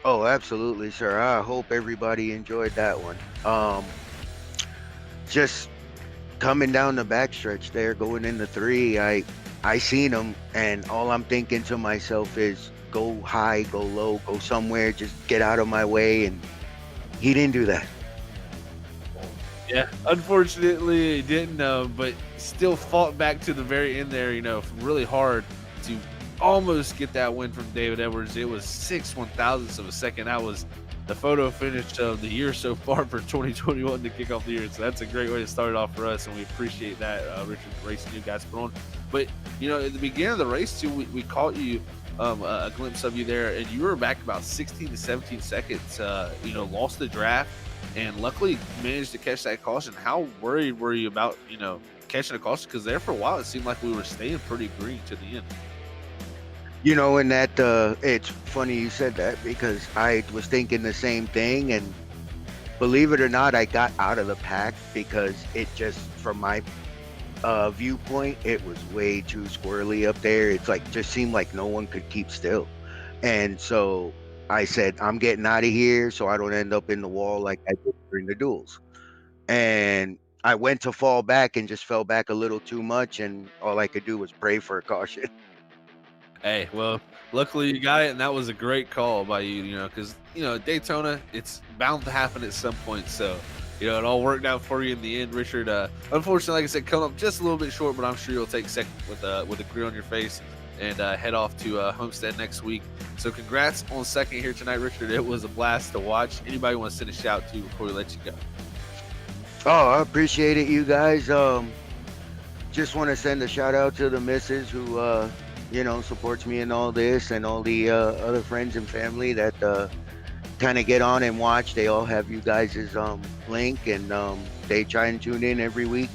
Oh, absolutely, sir. I hope everybody enjoyed that one. Just coming down the backstretch there, going into 3, I seen him, and all I'm thinking to myself is go high, go low, go somewhere, just get out of my way, and he didn't do that. Yeah, unfortunately he didn't, but still fought back to the very end there, really hard to almost get that win from David Edwards. It was 6/1000ths of a second. That was the photo finish of the year so far for 2021 to kick off the year. So that's a great way to start it off for us, and we appreciate that, Richard, the racing you guys put on. But, at the beginning of the race, too, we caught you a glimpse of you there, and you were back about 16 to 17 seconds, lost the draft, and luckily managed to catch that caution. How worried were you about, catching a caution? Because there for a while, it seemed like we were staying pretty green to the end. And that it's funny you said that, because I was thinking the same thing, and believe it or not, I got out of the pack because it just, from my viewpoint, it was way too squirrely up there. It's like, just seemed like no one could keep still. And so I said, I'm getting out of here so I don't end up in the wall like I did during the duels. And I went to fall back and just fell back a little too much, and all I could do was pray for a caution. Hey, well, luckily you got it, and that was a great call by you, because, Daytona, it's bound to happen at some point. So, it all worked out for you in the end, Richard. Unfortunately, like I said, come up just a little bit short, but I'm sure you'll take second with a grin on your face and head off to Homestead next week. So congrats on second here tonight, Richard. It was a blast to watch. Anybody want to send a shout to before we let you go? Oh, I appreciate it, you guys. Just want to send a shout out to the missus who supports me in all this, and all the other friends and family that kind of get on and watch. They all have you guys' link, and they try and tune in every week.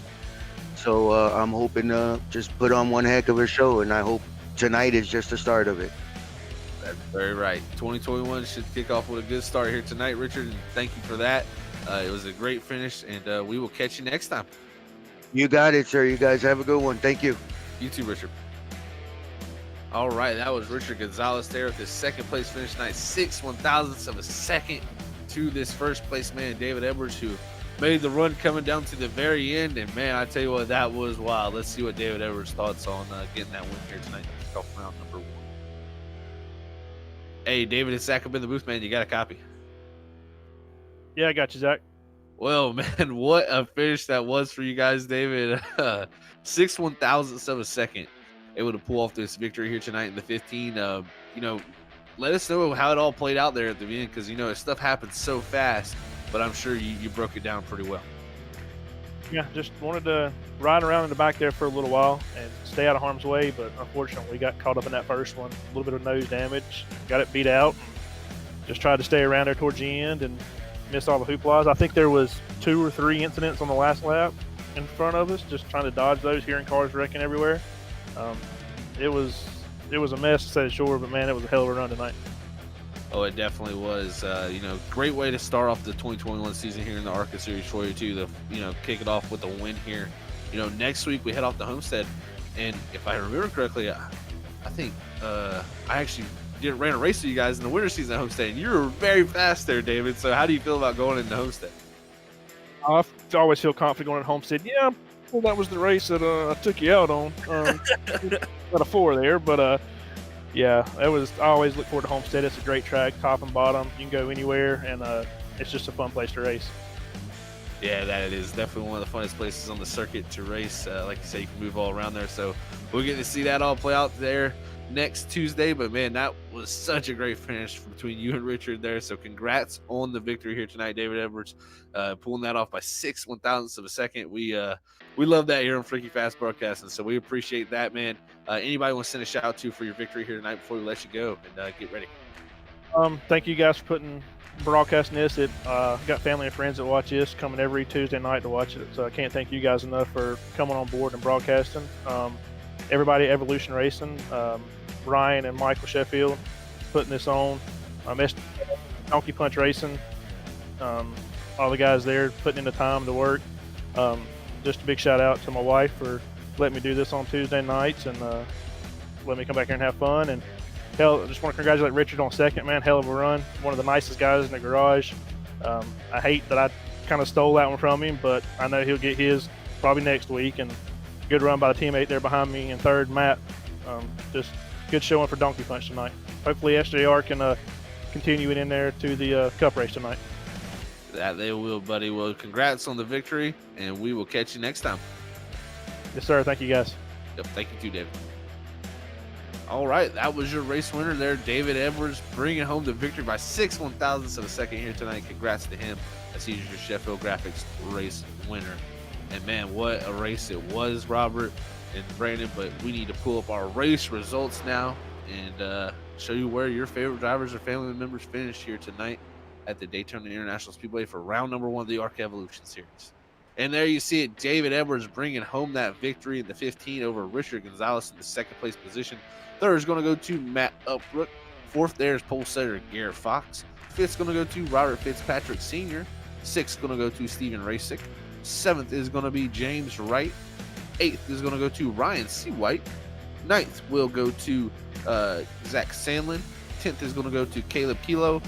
So I'm hoping to just put on one heck of a show, and I hope tonight is just the start of it. That's very right. 2021 should kick off with a good start here tonight, Richard, and thank you for that. It was a great finish, and we will catch you next time. You got it, sir. You guys have a good one. Thank you. You too, Richard. All right, that was Richard Gonzalez there with his second place finish tonight, 6/1000ths of a second to this first place man, David Edwards, who made the run coming down to the very end. And man, I tell you what, that was wild. Let's see what David Edwards' thoughts on getting that win here tonight to kick off round number 1. Hey, David, it's Zach up in the booth, man. You got a copy? Yeah, I got you, Zach. Well, man, what a finish that was for you guys, David. 6/1000ths of a second able to pull off this victory here tonight in the 15. Let us know how it all played out there at the end, because stuff happens so fast, but I'm sure you broke it down pretty well. Yeah, just wanted to ride around in the back there for a little while and stay out of harm's way, but unfortunately we got caught up in that first one. A little bit of nose damage, got it beat out, and just tried to stay around there towards the end and missed all the hooplas. I think there was 2 or 3 incidents on the last lap in front of us, just trying to dodge those, hearing cars wrecking everywhere. It was a mess to say the shore, but man, it was a hell of a run tonight. Oh, it definitely was. Great way to start off the 2021 season here in the ARCA Series for you too. Kick it off with a win here. Next week we head off to Homestead, and if I remember correctly, I think I actually ran a race with you guys in the winter season at Homestead, and you were very fast there, David. So how do you feel about going into Homestead? I always feel confident going at Homestead. Yeah, well, that was the race that I took you out on. Got a 4 there, but yeah, I always look forward to Homestead. It's a great track, top and bottom. You can go anywhere, and it's just a fun place to race. Yeah, that it is definitely one of the funnest places on the circuit to race. Like you say, you can move all around there. So we'll get to see that all play out there next Tuesday. But man, that was such a great finish between you and Richard there. So congrats on the victory here tonight, David Edwards, pulling that off by 6/1000ths of a second. We love that here on Freaky Fast Broadcasting. So we appreciate that, man. Anybody want to send a shout out to for your victory here tonight before we let you go and get ready? Thank you guys for broadcasting this. Got family and friends that watch this, coming every Tuesday night to watch it. So I can't thank you guys enough for coming on board and broadcasting. Everybody at Evolution Racing, Ryan and Michael Sheffield putting this on. Donkey Punch Racing, all the guys there putting in the time to work. Just a big shout out to my wife for letting me do this on Tuesday nights and let me come back here and have fun. And hell, I just want to congratulate Richard on second, man. Hell of a run. One of the nicest guys in the garage. I hate that I kind of stole that one from him, but I know he'll get his probably next week. And good run by the teammate there behind me in third, Matt. Just good showing for Donkey Punch tonight. Hopefully SJR can continue it in there to the Cup race tonight. That they will, buddy. Well, congrats on the victory, and we will catch you next time. Yes, sir. Thank you, guys. Yep, thank you too, David. All right, that was your race winner there, David Edwards, bringing home the victory by 6/1000ths of a second here tonight. Congrats to him, as he's your Sheffield Graphics race winner. And man, what a race it was, Robert and Brandon. But we need to pull up our race results now and show you where your favorite drivers or family members finished here tonight at the Daytona International Speedway for round number 1 of the ARCA Evolution Series. And there you see it, David Edwards bringing home that victory in the 15 over Richard Gonzalez in the second place position. Third is going to go to Matt Upbrook. Fourth there is pole setter Garrett Fox. Fifth is going to go to Robert Fitzpatrick Sr. Sixth is going to go to Stephen Rasick. Seventh is going to be James Wright. Eighth is going to go to Ryan C. White. Ninth will go to Zach Sandlin. 10th is going to go to Caleb Kilo.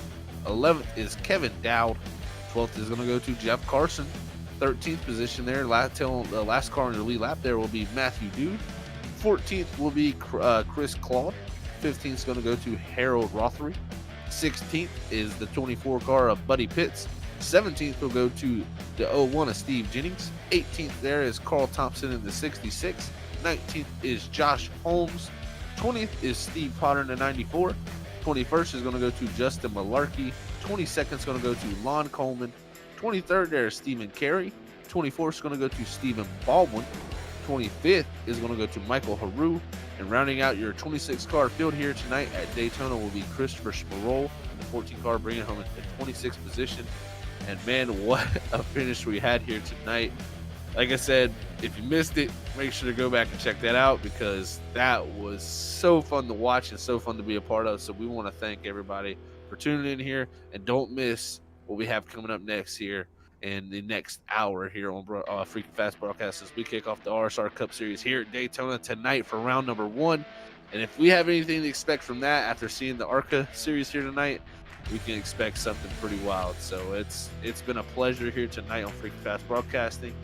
11th is Kevin Dowd. 12th is going to go to Jeff Carson. 13th position there, the last car in the lead lap there will be Matthew Dude. 14th will be Chris Claude. 15th is going to go to Harold Rothery. 16th is the 24 car of Buddy Pitts. 17th will go to the 01 of Steve Jennings. 18th there is Carl Thompson in the 66. 19th is Josh Holmes. 20th is Steve Potter in the 94. 21st is going to go to Justin Malarkey. 22nd is going to go to Lon Coleman. 23rd there is Stephen Carey. 24th is going to go to Stephen Baldwin. 25th is going to go to Michael Haru. And rounding out your 26 car field here tonight at Daytona will be Christopher Smarol, the 14 car, bringing home the 26th position. And man, what a finish we had here tonight. Like I said, if you missed it, make sure to go back and check that out, because that was so fun to watch and so fun to be a part of. So we want to thank everybody for tuning in here, and don't miss what we have coming up next here in the next hour here on Freaking Fast Broadcast as we kick off the RSR Cup Series here at Daytona tonight for round number 1. And if we have anything to expect from that after seeing the ARCA Series here tonight, we can expect something pretty wild. So it's been a pleasure here tonight on Freaking Fast Broadcasting.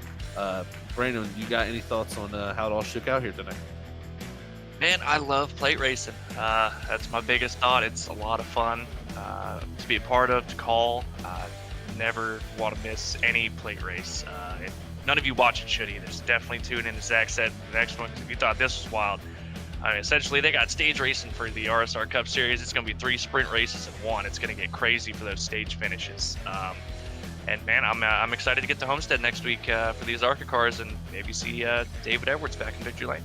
Brandon, you got any thoughts on how it all shook out here tonight? Man, I love plate racing. That's my biggest thought. It's a lot of fun to be a part of, to call. Never want to miss any plate race. And none of you watch it should either. So definitely tune in, as Zach said, the next one, because if you thought this was wild, essentially they got stage racing for the RSR Cup Series. It's going to be 3 sprint races in 1. It's going to get crazy for those stage finishes. And man, I'm excited to get to Homestead next week for these ARCA cars and maybe see David Edwards back in victory lane.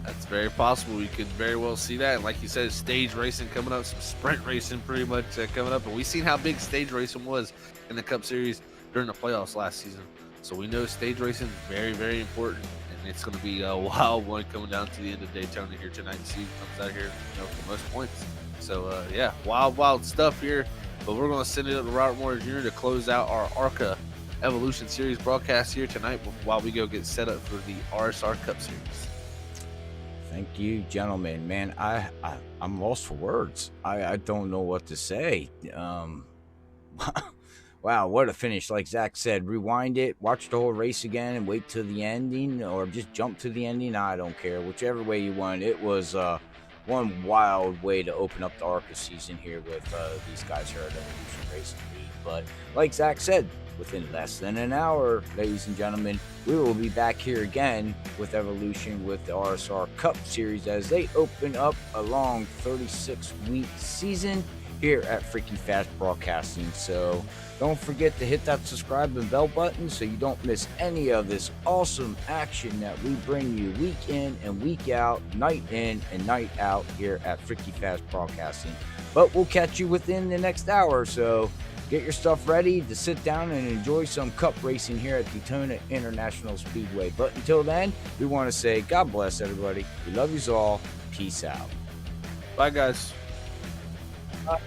That's very possible. We could very well see that. And like you said, stage racing coming up, some sprint racing pretty much coming up. And we've seen how big stage racing was in the Cup Series during the playoffs last season. So we know stage racing is very, very important. And it's going to be a wild one coming down to the end of Daytona here tonight and see who comes out here for most points. So yeah, wild stuff here. But we're gonna send it up to Robert Morris Jr. to close out our ARCA Evolution Series broadcast here tonight while we go get set up for the RSR Cup Series. Thank you, gentlemen. Man, I'm lost for words. I don't know what to say. Wow, what a finish. Like Zach said, rewind it, watch the whole race again, and wait till the ending, or just jump to the ending. I don't care. Whichever way you want. It was one wild way to open up the ARCA season here with these guys here at Evolution Racing League. But like Zach said, within less than an hour, ladies and gentlemen, we will be back here again with Evolution with the RSR Cup Series as they open up a long 36-week season here at Freaky Fast Broadcasting. So don't forget to hit that subscribe and bell button so you don't miss any of this awesome action that we bring you week in and week out, night in and night out here at Freaky Fast Broadcasting. But we'll catch you within the next hour, so get your stuff ready to sit down and enjoy some cup racing here at Daytona International Speedway. But until then, we want to say God bless everybody. We love you all. Peace out. Bye, guys. Bye.